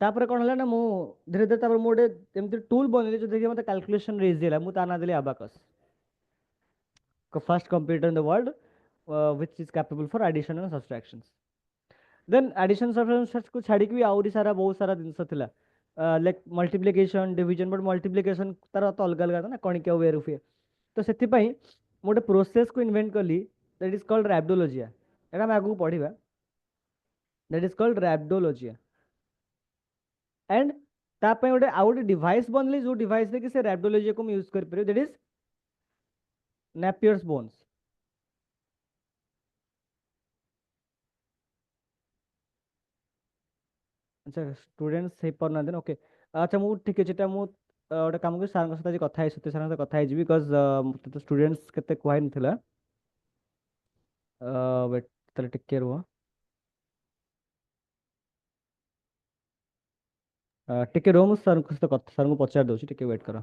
ତାପରେ କ'ଣ ହେଲା ନା, ମୁଁ ଧୀରେ ଧୀରେ ତାପରେ ମୁଁ ଗୋଟେ ଏମିତି ଟୁଲ୍ ବନେଇଲି ଯୋଉଥିରେ ମୋତେ କାଲକୁଲେସନ୍ରେ ଇଜି ହେଲା। ମୁଁ ତା ନାଁ ଦେଲି abacus, first computer in the world which is capable for addition and subtractions। Then addition subtraction को छाड़िक भी आउरी सारा बहुत सारा जिनस थिला, like multiplication, division, but multiplication तार तो अलग अलग था ना, कणिका वे रुफे। तो सेति पई मोटे प्रोसेस को इन्वेंट करली, दैट इज कॉल्ड रैप्डोलॉजिया। एटा हम आगु पढ़िबा, दैट इज कॉल्ड रैप्डोलॉजिया। एंड ता पई गोटे आउ गोटे डिवाइस बनली, जो डिवाइस रे कि से रैप्डोलॉजिया को हम यूज कर परियो, दैट इज नेपियर्स बोन्स। अच्छा, स्टूडेंट्स हे पर ना देन। ओके, अच्छा मु ठीक अछि, ता मु गोटे काम कर सार सहित आज कथा है, सत्य सार कथा है जी, बिकॉज तो स्टूडेंट्स केते कहै नथिला। वेट, तले टिके रुह, टिके रुह, मु सार सहित सार को पचार दउछि, टिके वेट करो।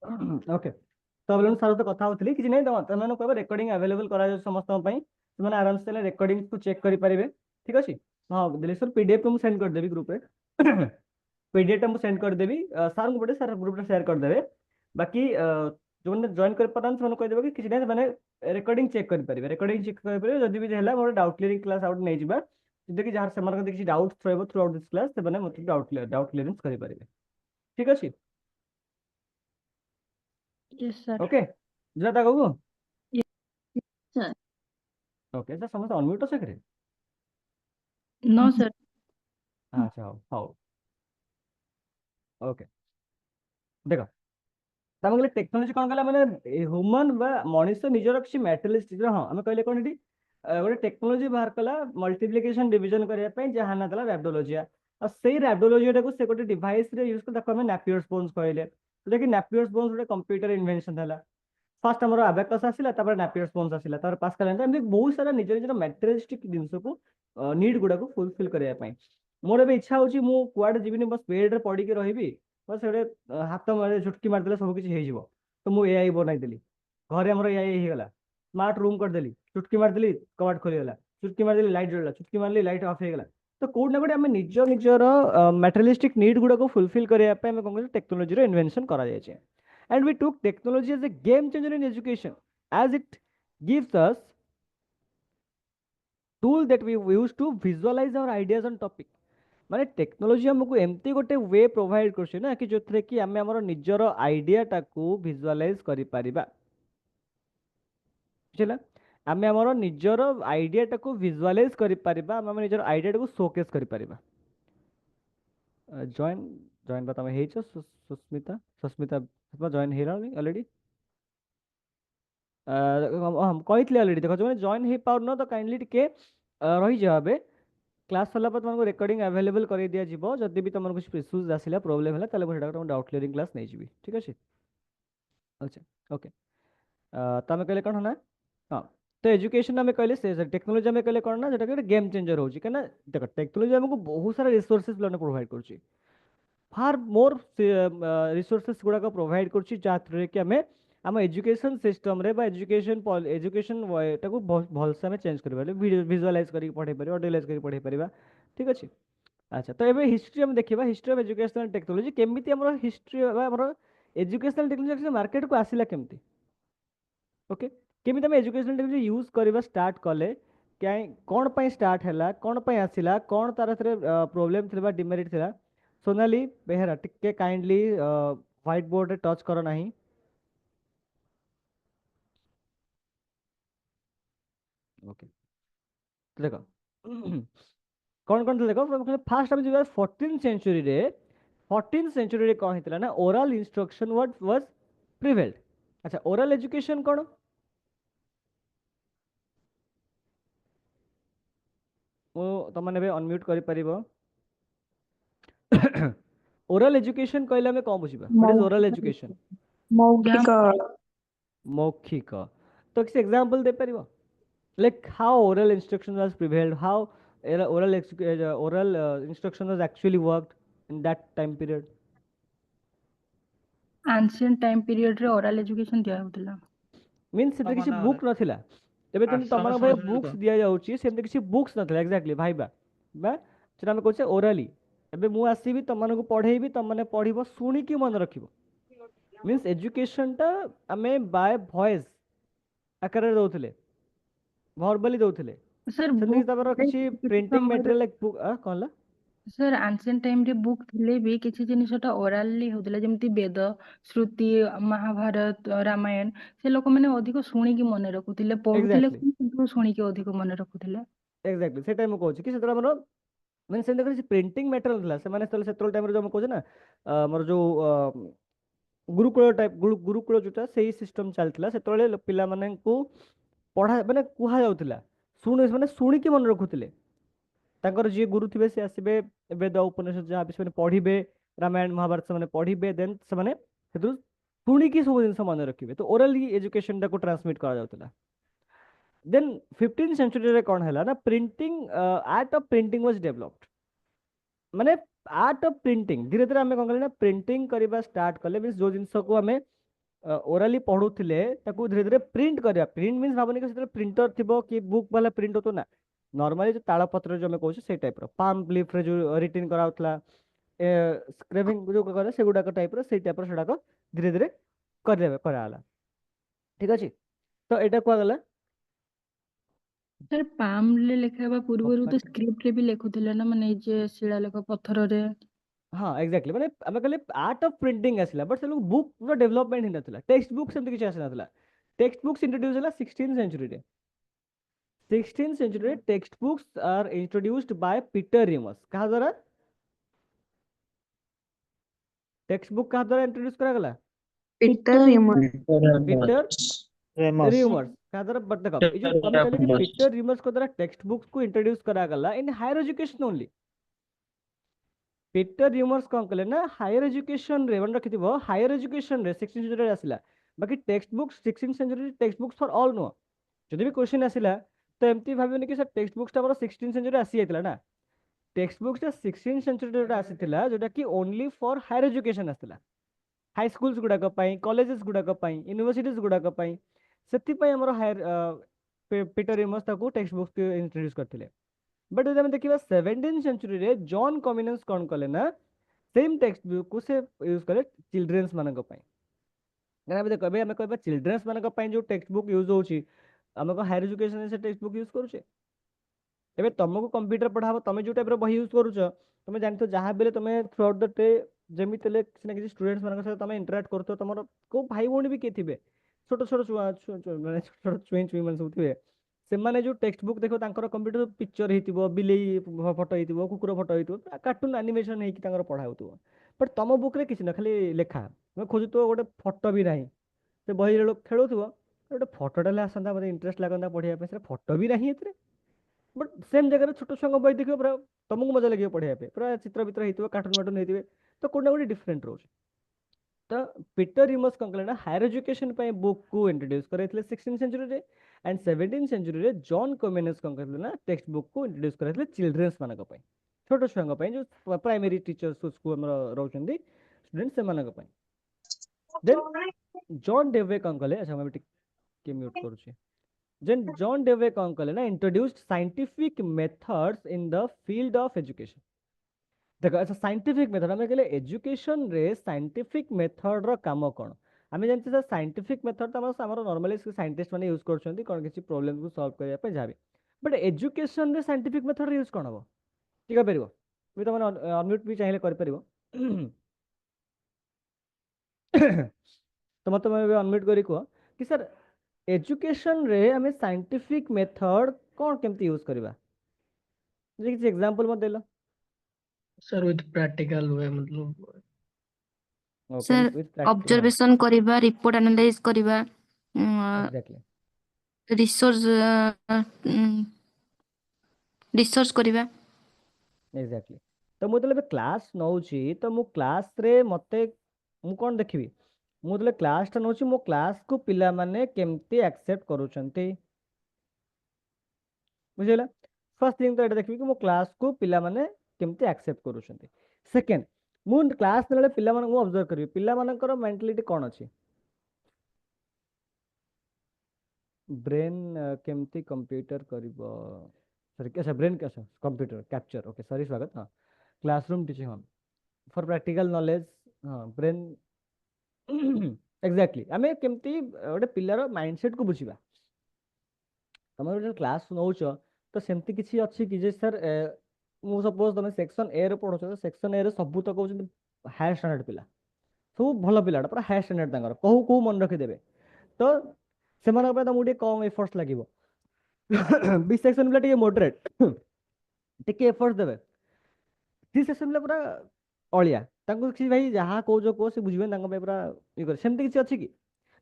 ओके तो अब सार तो कथा होती कि नहीं तुम कह रेकर्डिंग अवेलेबल करा समस्त से आराम से रेकर्डिंग को चेक करेंगे ठीक अच्छे हाँ दिलीप सर पीडीएफ को सेंड करदेवी ग्रुप रे पीडीएफ टा सेंड करदेवी सार को पटे सार ग्रुप रे शेयर करदेवे बाकी जो मैंने जॉइन कर पारन से कहीदेवे कि किसी ना रेकर्डिंग चेक करेंगे रेकर्डिंग चेक करेंगे जदि भी है मोर डाउट क्लियरिंग क्लास आउट नहीं जावा जदि जहाँ से किसी डाउट्स रहिबो थ्रू आउट दिस क्लास से मतलब डाउट क्लियरेंस करेंगे ठीक अच्छे Yes, sir. ओके जाता कहू sir. ओके सर समस्त अनम्यूट से करे No, sir. अच्छा हाउ हाउ ओके देखो तमें कहले टेक्नोलॉजी कौन कहला माने ह्यूमन बा मनुष्य निजर किसी मैटेरियलिस्टिक हाँ आम कहले कौन एटी गोटे टेक्नोलॉजी बाहर कला मल्टीप्लिकेशन डिवीजन करने पे जहाँ ना था रैप्डोलॉजिया और से रैप्डोलॉजिया को से गोटे डिवाइस रे यूज कर आम नापियर्स बोन्स कहले लेकिन नापियर्स बोन्स गोटे कंप्यूटर इन्वेंशन है फास्ट आम आबेकस आसला नापियर्स बोन्स आसला पास्कल एमती बहुत सारा निज निजर मैटेरियलिस्टिक जिनस को नीड गुड़ा को फुलफिल करने मोर ए इच्छा होची मु कुआडे जीविनी बस बेड रे पड़ी के रहिबी बस गोटे हाथ मारे झुटकी मारदेले सब किसी हो तो मुझे एआई बनईदेली घरे आमर एआई होगा स्मार्ट रूम करदेली चुटकी मारदेली कबाट खोलीगला चुटकी मारदेली लाइट जलला चुटकी मारली लाइट ऑफ होगा तो कौट ना कौटे आम निज निजर मैटेरियलिस्टिक नीड गुड़ा को फुलफिल करने कौन टेक्नोलॉजी इन्वेंशन करा जाए and we took technology as a game changer in education as it gives us tool that we use to visualise our ideas on topic माने टेक्नोलॉजी हमको एमती गोटे वे प्रोवाइड करछे ना कि जोथरे कि आमे हमर निजर आइडिया टाकू विजुअलाइज करि परिबा बुझला आमे हमर निजर आइडिया टाकू विजुअलाइज करि परिबा आमे निजर आइडिया टाकू शोकेस करि परिबा जॉइन जॉइन बता में हेछ सुस्मिता सुस्मिता जॉइन हेरा ऑलरेडी हम कहितले ऑलरेडी देखो जो जॉइन हे पाउर न तो काइंडली टिके रही जाबे क्लास सरला तुमको रेकर्डिंग अवेलेबल कर दिया जीवो जदि भी तुम कुछ इश्यूज आसिला प्रॉब्लम है ताले सेटा तुम डाउट क्लियरिंग क्लास नहीं जीवी ठीक अच्छे अच्छा ओके तमें कहले कौन ना हाँ तो एजुकेशन आम कहले से टेक्नोलॉजी आम कहले कौन ना जेटा कि गेम चेंजर हो कहना देख टेक्नोलॉजी आमको बहुत सारा रिसोर्सेज पिला प्रोवाइड कर फार मोर रिसोर्सेज गुड़ाक प्रोवाइड कर कि आम आम एजुकेशन सिस्टम रे बा एजुकेशन टाको भलसे आम चेंज कर विजुअलाइज करके पढ़े पार ऑडियलाइज करके पढ़े पार ठीक अच्छे अच्छा तो ये हिस्ट्री आम देखा हिस्ट्री ऑफ एजुकेशनल टेक्नोलॉजी केमी आम हिस्ट्री आम एजुकेशनल टेक्नोलॉजी मार्केट को आसिला केमती ओके केमी आम एजुकेशनल टेक्नोलॉजी यूज करवा स्टार्ट कले क्या कौन पाई स्टार्ट है कौन पाई आसिला कौन तार प्रोब्लेम थी डिमेरिट थी सोनाली बेहेरा टिके काइंडली व्हाइट बोर्ड रे टच करो नहीं ओके देखो कौन कौन देखो फास्ट आम जो 14th सेंचुरी रे 14th सेंचुरी रे कौन होता ना ओरल इंस्ट्रक्शन वाज प्रिवेल्ड अच्छा ओरल एजुकेशन कौन मो तुमने अनम्यूट कर पारिबो ओरल एजुकेशन कहले हमें कौन बुझिबा व्हाट इज ओरल एजुकेशन मौखिक मौखिक तो किसी एग्जांपल दे पारिबो like how oral instruction was prevailed how oral instruction was actually worked in that time period Ancient time period रे oral education दिया होतला means से किसी बुक नथिला एबे तम तमरा भाई बुक्स दिया जाउची सेमते किसी बुक्स नथिला एग्जैक्टली भाई बा जेटा हम कहछे ओरली एबे मु आसीबी तमन को पढेइबी तमने पढिबो सुनी कि मन रखिबो means education टा हमें by voice आकार दउथले भर्बली दउथले सर सेमते तमरा किसी प्रिंटिंग मटेरियल बुक कहला सर ancient time रे बुक थिले भी किछि जिनिसटा ओराली होतला जेमति वेद श्रुति महाभारत रामायण से लोक माने अधिक शुणी की मन रखुथिले पढुथिले Exactly. किंतु शुणी की अधिक मन रखुथिले एक्जाक्टली से टाइम कहूँ कि से मोर मैंने से देखो प्रिंटिंग मटेरियल था से टाइम जो कहूँ ना मोर जो गुरुकुल टाइप गुरुकुल जोटा से सिस्टम चलता से पिला माने को पढ़ा माने कुहा जाउथिला शुणी माने शुणी मन रखुथिले तांकर जी गुरु थे से आसबे वेद उपनिषद जहाँ भी पढ़े रामायण महाभारत से पढ़े देन से शुणी सब जिन मन रखिए तो ओरली एजुकेशन को ट्रांसमिट करा जाउथिला देन 15th सेंचुरी रे कौन है ना printing art of printing was developed माने आर्ट ऑफ प्रिंटिंग धीरे धीरे आम कौन कले ना प्रिंटिंग करवा स्टार्ट कले मीन्स जो जिनस को आम ओराली पढ़ुले ताकू धीरे धीरे प्रिंट करिया प्रिंट मीन्स भाबनी कि सेते प्रिंटर थिबो कि बुक वाला प्रिंट होतो ना नॉर्मली जो ताला पत्र जो मैं कहूँ से टाइप रो पाम लीफ रे जो रिटन कराउतला स्क्रेविंग जो करे से गुडा टाइप रो से टाइप रो सेडा को धीरे धीरे कराला ठीक अछि तो एटा कुआ गला सर पाम रे लेखा हेबा पूର୍ବरु तो कपाट स्क्रिप्ट रे भी लेखुଥିଲେ ना माने जे शिलालेख पत्थରରେ हाँ एक्जाक्टली माने आमे कहले आर्ट ऑफ प्रिंटिंग आसिला बट से लोग बुक रो डेवलपमेंट हिन नथिला टेक्स्ट बुक सेमति किछ आसिनथिला टेक्स्ट बुक्स इंट्रोड्यूस होला 16th सेंचुरी रे 16th century रे text books are introduced by Peter Ramus कहा द्वारा टेक्स्ट बुक कहा द्वारा इंट्रोड्यूस करा गला पीटर रिमस पीटर रिमर्स कहा द्वारा बट देखो ये जो हम कहले कि पीटर रिमर्स को द्वारा टेक्स्ट बुक्स को इंट्रोड्यूस करा गला in higher education only Peter Rimmers कौन कहले ना हायर एजुकेशन रे मन रखिथिबो हायर एजुकेशन रे 16th century रे आसिला बाकी text books 16th century text books for all know जदि भी क्वेश्चन आसिला तो एमती भाबिबनी कि सर टेक्स्ट बुक्स टा हमर 16th century रे आसी जाइतला ना टेक्स्ट बुक्स टा 16th century रे आसीथिला जोटा कि ओनली फॉर हायर एजुकेशन आसीला हाई स्कूल्स गुडाक पाई कॉलेजेस गुडाक पाई यूनिवर्सिटीज गुडाक पाई सेति पाई हमर हायर पीटर रिमस ताको टेक्स्ट बुक्स के इंट्रोड्यूस करथिले बट जदि हम देखिबा 17th century रे जॉन कॉमिनस कोन कले ना सेम टेक्स्ट बुक को से यूज करे चिल्ड्रंस मानक पाई ना देखो अबे हम कहबा चिल्ड्रंस मानक पाई जो टेक्स्ट बुक यूज होची हमको हायर एजुकेशन से टेक्स्ट बुक यूज करूचे एबे तुमको कंप्यूटर पढ़ाबो तमे जो टाइप रो बही यूज करूछ तमे जानतो जहां बेले तमे थ्रू आउट द डे जेमिति ले किसी किसी स्टूडेंट्स मानक साथ तमे इंटरेक्ट करतो तमरो को भाई भौणी भी के थिबे छोट छोट माने छोट छुई मन सब थिबे से माने जो टेक्स्ट बुक देखो तांकर कंप्यूटर पिक्चर हेतिबो बिलेई फोटो हेतिबो कुकुर फोटो हेतिबो कार्टून एनिमेशन हेकी तांकर पढ़ा होतिबो बट तम बुक रे किछि न खाली लेखा मैं खोजुतो गोटे फोटो भी नाही से बही रे लोग खेलुथबो गोटे फोटोटा ले आसंता मते इंटरेस्ट लागंता पढ़िया पे से फोटो भी नाही एतरे बट सेम जगह छोट छुआ बही देखियो पूरा तुमको मजा लगे पढ़िया पे पूरा चित्र वित्र हेतिबो कार्टून वार्टून हेतिबे तो कोना गोटे डिफरेंट रोज तो पीटर रिमस कौन कले ना हायर एजुकेशन पे बुक को इंट्रोड्यूस करैथिले 16th century रे एंड 17th century रे जॉन कॉमिनस कौन करथिले ना टेक्स्ट बुक को इंट्रोड्यूस करैथिले चिल्ड्रंस मानक पे छोट छुआ पे जो प्राइमरी टीचर्स को हमर रहउछंदी स्टूडेंट से मानक पे देन जॉन डेवे कौन कले अच्छा मैं के म्यूट करूची देन जॉन डेवे कौन कले ना introduced scientific methods in the field of education देखो अच्छा साइंटिफिक मेथड हमें कहले एजुकेशन रे साइंटिफिक मेथड रो काम कोन हमें जानते सर साइंटिफिक मेथड त हमर नॉर्मली साइंटिस्ट माने यूज करछंती कोन किसी प्रॉब्लम को सॉल्व करिया पे जाबे बट एजुकेशन रे साइंटिफिक मेथड यूज कोन हबो ठीक है परिबो भी तो माने अनम्यूट भी चाहिले कर परिबो तो मत मैं अनम्यूट करी को कि सर एजुकेशन रे हमें साइंटिफिक मेथड कोन केमती यूज करबा जे किसी एग्जांपल मत देला सर विथ प्रैक्टिकल हुए मतलब okay sir with practical observation करिबा रिपोर्ट एनालाइज करिबा एग्जैक्टली रिसोर्स रिसर्च करिबा एग्जैक्टली तो मु तले क्लास नौची तो मु क्लास रे मते मु कोन देखिबी मु तले क्लास टा नौची मो क्लास को पिला माने केमती एक्सेप्ट करूचंती बुझिला फर्स्ट थिंग तो एटा देखिबी कि मो क्लास को पिला माने केमती एक्सेप्ट करूचंती सेकंड मु क्लास नेले पिला माने मु ऑब्जर्व करबी पिला मानकर मेंटालिटी कोन अछि ब्रेन केमती कंप्यूटर करिवो सॉरी कैसा ब्रेन कैसा कंप्यूटर कैप्चर ओके सॉरी स्वागत हाँ क्लासरूम टीचिंग हाँ फॉर प्रैक्टिकल नॉलेज हाँ ब्रेन एक्जाक्टली आमे केमती गोटे पिलार माइंडसेट को बुझिबा तमर जो क्लास नौच तो सेमती किछि अछि कि जे सर मु सपोज तमे सेक्शन ए रे पढो तो सेक्शन ए रे सब तो कहउछन हायर स्टैंडर्ड पिला सब भलो पिलाटा पूरा हायर स्टैंडर्ड तांगर कहू कहू मन रखि देबे तो सेमान पे तमु कम एफर्ट्स लागिवो बी सेक्शन पिला टिके मॉडरेट टिके एफर्ट्स देबे सी सेक्शन पिला पूरा अलिया तांको किछि भाई जहा को जो को से बुझिबे तांको पे पूरा इ कर सेमती किछि अछि कि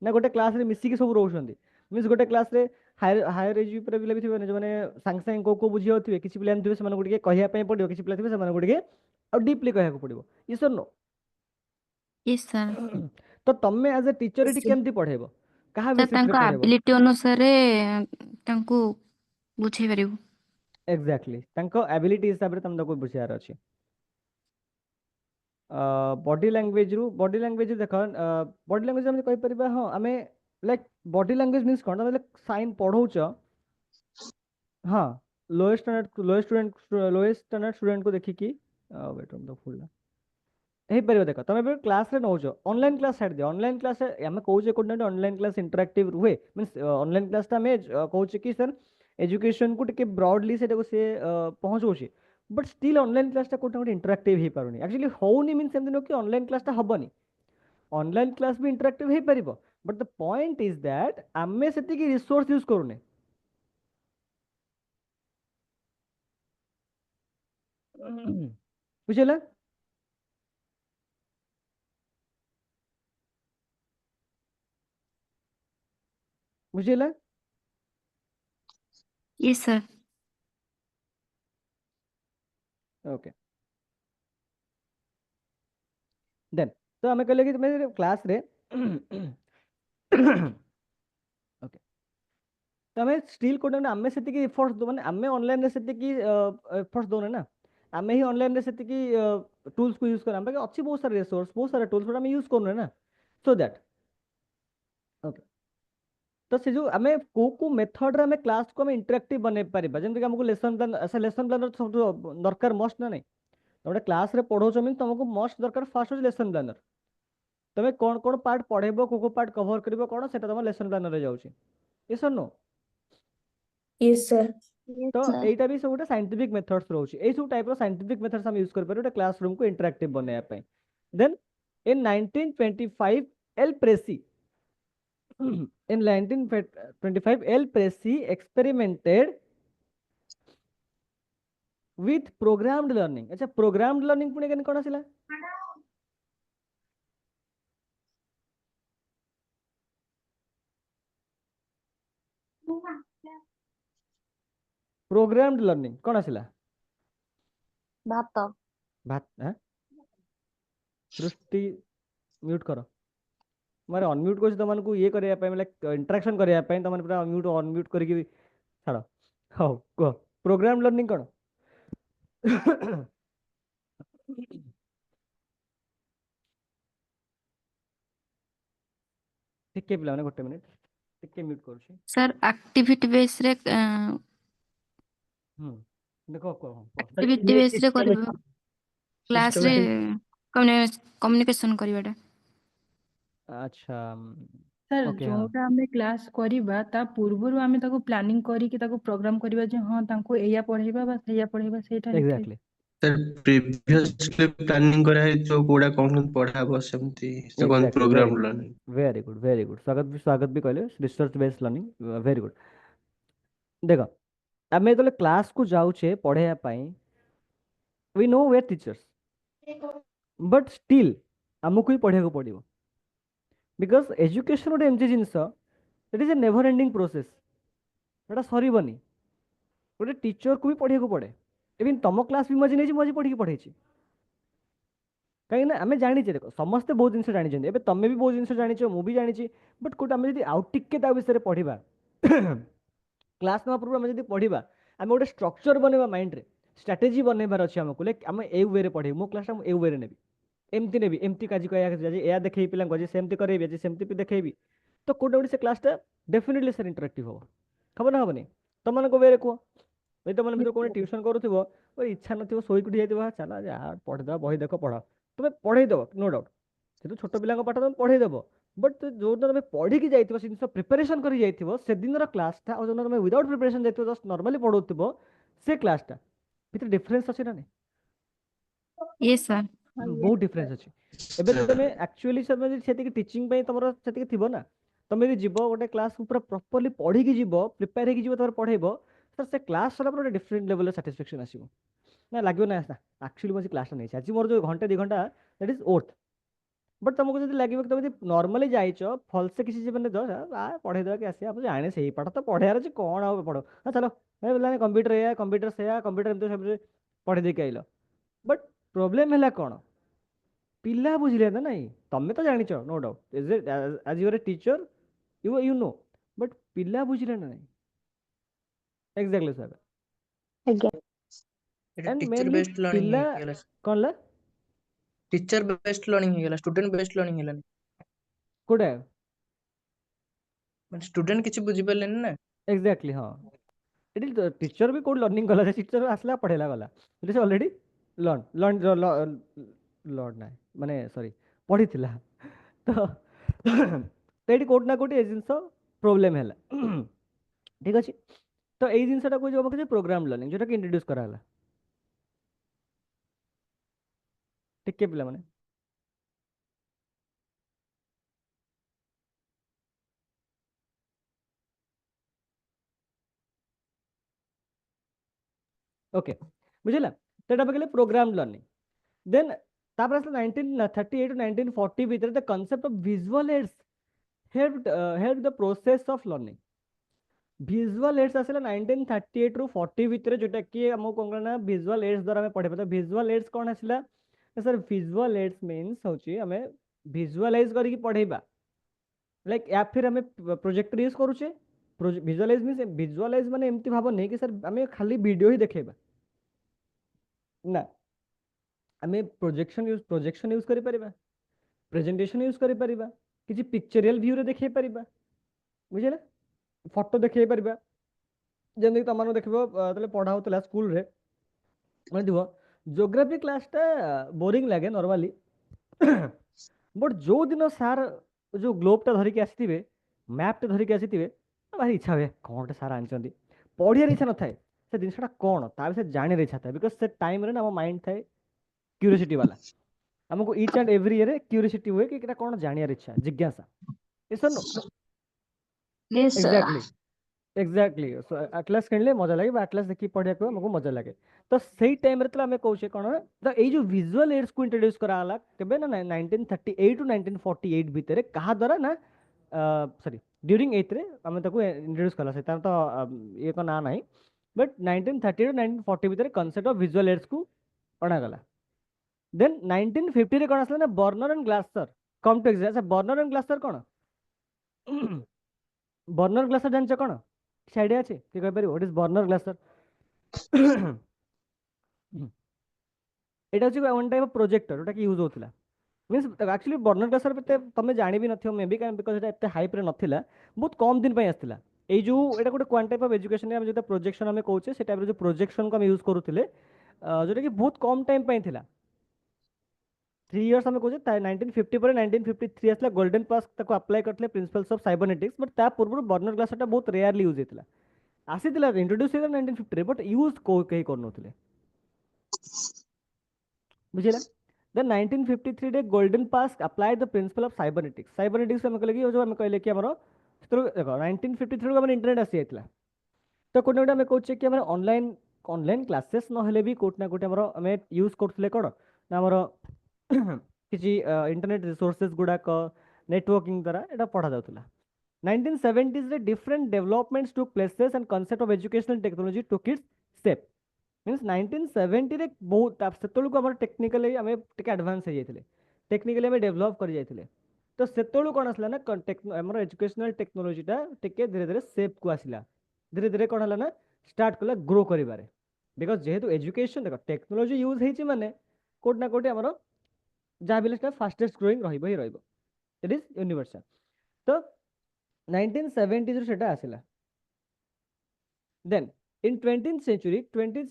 ना गोटे क्लास रे मिसी के सब रहउछंदी मींस गोटे क्लास रे हायर एज पर पिला भी थिबे जो माने सांग सांग को बुझी होथिबे किछि पिला थिबे सेमान गुडी के कहिया पय पडियो किछि पिला थिबे सेमान गुडी के और डीपली कहिया को पडियो यस और नो यस सर तो तमे एज ए टीचर एटी केमती पढेबो कहा सर बेसिस रे तांका पढेबो एबिलिटी अनुसार तांको बुझाई परिबो एग्जैक्टली तांको एबिलिटी हिसाब रे तम को बुझियार अछि बॉडी लैंग्वेज देख बॉडी लैंग्वेज हम कहि परिबा हाँ आमे लाइक बॉडी लैंग्वेज मींस कोन मतलब साइन पढौछ हाँ लोएस्ट स्टैंडर्ड स्टूडेंट को देखि कि वेट हम तो फुल हे परिबा देख तमे बे क्लास रे नौछ ऑनलाइन क्लास साइड दे ऑनलाइन क्लास हम कहूचे कोन ऑनलाइन क्लास इंटरैक्टिव रुहे मींस ऑनलाइन क्लास ता हमें कहूचे कि सर एजुकेशन को टिके ब्रॉडली से देखो से पहुंचौछे बट स्टिल ऑनलाइन क्लास ता कोटा इंटरैक्टिव ही पारुनी एक्चुअली होउनी मींस एमति नो कि ऑनलाइन क्लास ता हबनी ऑनलाइन क्लास भी इंटरैक्टिव हो पारिबो but the point is that आमे सेति की रिसोर्स यूज करूने बुझिला बुझिला यस सर ओके देन तो आमे कहले कि तुमे क्लास रे ओके तमे स्टिल कोन आमे सेति की एफर्ट्स दो माने आमे ऑनलाइन रे सेति की एफर्ट्स दोने ना आमे ही ऑनलाइन रे सेति की टूल्स को यूज कर हम अच्छी बहुत सारे रिसोर्स बहुत सारे टूल्स हम यूज करने ना सो दैट ओके तो से जो आमे को मेथड रे आमे क्लास को आमे इंटरैक्टिव बने परिबा जेंति कि हमको लेसन प्लान ऐसा लेसन प्लानर सब दरकार मस्ट ना नहीं तोटे क्लास रे पढौछ मीन तुमको मस्ट दरकार फास्ट हो लेसन प्लानर तमे कोन पार्ट पढेबो को पार्ट कवर करबो कोन सेटा तुम लेसन प्लानर रे जाउची यस और नो Yes, sir. तो एटा भी सब गोटे साइंटिफिक मेथड्स रहउची ए सब टाइप रो साइंटिफिक मेथड्स हम यूज कर पारे क्लासरूम को इंटरैक्टिव बनाया पई then in 1925 L Pressey in 1925 L Pressey experimented with programmed learning अच्छा programmed learning पुणे केन कोन आसिला प्रोग्राम्ड लर्निंग कोन आसिला भात भात हां सृष्टि म्यूट करो मारे अनम्यूट कर तमन को ये करिया पे लाइक इंटरेक्शन करिया पे तमन पूरा म्यूट अनम्यूट करके छाड़ हो को प्रोग्राम लर्निंग कोन ठीक के पिला गोटे मिनिट ठीक के म्यूट करू सर एक्टिविटी बेस रे देखो को एक्टिविटी बेस रे करबो क्लास रे Systematic कम्युनिकेशन करबाटा अच्छा सर ओके हाँ जोटा आमे क्लास करिबा ता पूर्वरु आमे ताको प्लानिंग करी कि ताको प्रोग्राम करिबा जे हां तांको एया पढेबा बा सेया पढेबा सेटा लिखे एग्जैक्टली सर प्रीवियसली प्लानिंग करा है जो कोडा कौन पढ़ा बस सेमती से कौन exactly program learning very good Swagat भी कहले research based learning very good देखो आमे तो क्लास को जाउछे पढ़ेया पई we know where teachers but still आमको ही पढ़े को पड़ो बिकज एजुकेशन गोटे एमती जिनस it is a never ending process एटा सरबनी गोटे टीचर को भी पढ़े को पड़े इवन तुम क्लास भी मजी नहीं मजी पढ़ी पढ़े कहीं आम जाने देख समस्ते बहुत जिन जानी तुम्हें भी बहुत जिन जानी मुझे जानी बट कौट आम आउ टिके विषय पढ़ा क्लास ना पूर्व आम पढ़ा आम गोटे स्ट्रक्चर बनवा माइंड रे स्ट्राटेजी बनवार अच्छे आमको लाइक आम ए वे पढ़े मो क्लास ए वे ने एमती नेबी एमती काजी या देखे पिला सेमती करेबी सेमती भी देखेबी तो कौटे गोटे से क्लासटा डेफिनेटली सर इंटरेक्टिव हम खबर ना हेनी तुम मान वे कह भाई तुम भर कौन ट्यूशन करूँ इच्छा ना शोक जाइए चल यार पढ़ीद बही देख पढ़ तुम्हें पढ़ेदेव नो डाउट से छोट पिला पाठ तुम पढ़ेदेव बट जो दिन तुम पढ़ी जाइए जिन प्रिपेरेसन कर से दिन क्लासटा और जो तुम विदाउट प्रिपेरेसन जाइए जस्ट नॉर्मली पढ़ाऊ से क्लासटा भीतर डिफरेंस अच्छे ना नहीं यस सर बहुत डिफरेंस अच्छे एबे तो तुम एक्चुअली से टीचिंग तुम से थी ना तुम यदि जीव गोटे क्लास पूरा प्रॉपर्ली पढ़ी जीव प्रिपेयर हो तुम पढ़ेब सर से क्लास सर पूरा डिफरेंट लेवल साटिस्फैक्शन आसो ना लगे ना एक्चुअली मुझे क्लास नहीं आज मोर जो घंटे 2 घंटा दैट इज वर्थ बट तुमको जब लगे तुम नॉर्मली जाइच भलसे किसी मैंने पढ़ेदेवा कि आस जाने से पाठ तो पढ़ार अच्छे कौन आ पढ़ो हाँ चलो कंप्यूटर या कंप्यूटर से कंप्यूटर एमती पढ़े देके आइल बट प्रोब्लेम है कौन पिला बुझे ना नहीं तुम्हें तो जानी no doubt as you're a teacher you know but पिला बुझे ना नहीं एग्जैक्टली सर ଆଜ୍ଞା এটা and teacher mainly based learning पिला ହେଇଗଲା कौन ला टीचर बेस्ड लर्निंग ହେଇଗଲା स्टूडेंट बेस्ड लर्निंग ହେଲାନି कोडे ମାନେ स्टूडेंट କିଛି ବୁଝି ପାରିଲେନି ना एग्जैक्टली हाँ इट टीचर भी कोड लर्निंग कला टीचर आसला पढ़ेला गला it is already learn learn learn ना माने सॉरी पढ़ी थिला तो तो एटी कोड ना कोड ए जिंस प्रॉब्लम हैला ठीक अछि तो एई जिंसटा को जो हम प्रोग्राम लर्निंग जोटा कि इंट्रोड्यूस करा हला ठीक के पिला माने ओके बुझिला तो एटा पकले प्रोग्राम लर्निंग देन तापर असला 1938 to 1940 भीतर the concept of visual aids helped the process of learning visual aids आसला 1938 ରୁ 40 ଭିତରେ जोटा कि हमको कोन करना visual aids द्वारा हमें पढ़े पता visual aids कोन आसला सर visual aids means होची हमें visualize करी की पढ़ेबा लाइक या फिर हमें प्रोजेक्टर यूज करूचे visualize means visualize माने एमती भाव नहीं कि सर हमें खाली वीडियो ही देखेबा ना हमें प्रोजेक्शन यूज करि परिबा प्रेजेंटेशन यूज करि परिबा किछि पिक्चरियल व्यू रे देखै परिबा बुझिला फोटो देखै परिबा जेंदि तमानो देखबो तले पढ़ा होतला स्कूल रे माने दिबो ज्योग्राफी क्लासटा बोरिंग लागे नॉर्मली बट जो दिन सार जो ग्लोबटा धरिके आसीथिबे मैपटा धरिके आसीथिबे भारी इच्छा हुए कोनटे सार आनचंदी पढ़ियार इच्छा न थाए से जिनसटा कोन ता विषय जाने इच्छा थाए बिकॉज से टाइम रे ना हम माइंड थाए क्यूरियोसिटी वाला हमको each and every year curiosity हुए कि एटा कोन जानियार इच्छा जिज्ञासा यस और no Yes, sir. Exactly so atlas किनले मजा लागे बा एटलास देखि पढ़िया को हमको मजा लागे तो सही टाइम रे तला हमें कहूचे कोन तो एई जो विजुअल एड्स को इंट्रोड्यूस करा हला केबे ना 1938 टू 1948 भीतर कहा द्वारा ना सॉरी ड्यूरिंग 8 रे हमें ताको इंट्रोड्यूस कला से तार तो ये को ना नहीं बट 1930 टू 1940 भीतर कांसेप्ट ऑफ विजुअल एड्स को अणा गला देन 1950 रे कोन आसला ना Bruner and Glaser come to exhaust Bruner and Glaser कोन बर्नर ग्लासर जानछ कोन କିଛି ଆଇଡ଼ିଆ ଅଛି କିଏ କହିପାରିବ ହ୍ୱାଟ ଇଜ ବର୍ନର ଗ୍ଲାସର ଏଇଟା ହେଉଛି ୱାନ୍ ଟାଇପ୍ ଅଫ୍ ପ୍ରୋଜେକ୍ଟର ଯୋଉଟାକି ୟୁଜ୍ ହେଉଥିଲା ମିନ୍ସ ଆକ୍ଚୁଆଲି ବର୍ନର ଗ୍ଲାସର ଏତେ ତମେ ଜାଣିବି ନଥିବ ମେ ବି ବିକଜ ଏଟା ଏତେ ହାଇପ୍ରେ ନଥିଲା ବହୁତ କମ୍ ଦିନ ପାଇଁ ଆସିଥିଲା ଏଇ ଯେଉଁ ଏଇଟା ଗୋଟେ ୱାନ୍ ଟାଇପ୍ ଅଫ୍ ଏଜୁକେସନରେ ଆମେ ଯେଉଁଟା ପ୍ରୋଜେକ୍ସନ୍ ଆମେ କହୁଛେ ସେ ଟାଇପ୍ର ଯେଉଁ ପ୍ରୋଜେକ୍ସନ୍କୁ ଆମେ ୟୁଜ୍ କରୁଥିଲେ ଯେଉଁଟାକି ବହୁତ କମ୍ ଟାଇମ୍ ପାଇଁ ଥିଲା 3 years हमें कहे 1950 पर 1953 आसला गोल्डन पास ताको अप्लाई करते प्रिंसिपल्स ऑफ साइबरनेटिक्स बट ता पूर्व बर्नर ग्लासटा बहुत रेयरली यूज होता आसीला इंट्रोड्यूस होता 1950 बट यूज को कहीं करनोथिले बुझिला देन 1953 रे Golden Pass applied the principle of cybernetics हमें कहले कि जो हमें कहले कि हमरो देखो 1953 को हमर इंटरनेट आसी जाइतला तो कोन कोन हमें कहूचे कि हमर ऑनलाइन क्लासेस न हेले भी कोट ना कोट हमरो हमें यूज करथले कोन ना हमरो किसी इंटरनेट रिसोर्सेस गुड़ाक नेटवर्किंग द्वारा एटा पढ़ा जाउतला 1970s रे different developments took places and concept of educational technology took its shape means 1970 रे बहुत सेतळु को हमर टेक्निकली हमें टिके एडवांस हो जाइतले टेक्निकली हमें डेवलप कर जाइतले तो सेतळु कोन आसला ना हमर एजुकेशनल टेक्नोलॉजीटा टिके धीरे धीरे शेप को आसिला धीरे धीरे कोन हला ना स्टार्ट कला ग्रो करिबारे बिकॉज जेहेतु एजुकेशन देखो टेक्नोलॉजी यूज हेछि माने कोट ना कोट हमर जहाँ भी फास्टेस्ट ग्रोइंग रही रहिबो इट इज यूनिवर्सल तो 1970s सेटा आसिला देन इन 20th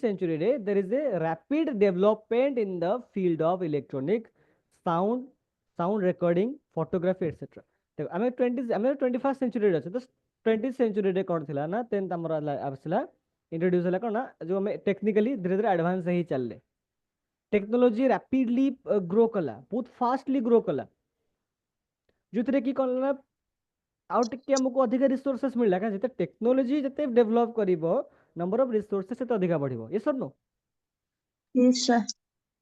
century रे there is a rapid development in the field of electronic sound recording photography etcetera देखो हमें 21st century रे तो 20th century रे कोन थिला ना तेन तमरा आसिला इंट्रोड्यूस होला कोन ना जो हमें टेक्निकली धीरे धीरे एडवांस ही चलले टेक्नोलॉजी रैपिडली ग्रो कला बहुत फास्टली ग्रो कला जो कि कौन ना आउ टिके हमको अधिक रिसोर्सेस मिलला का जते टेक्नोलॉजी जते डेवलप करिवो नंबर ऑफ रिसोर्सेस से अधिक बढ़िवो ये सर नो Yes, sir.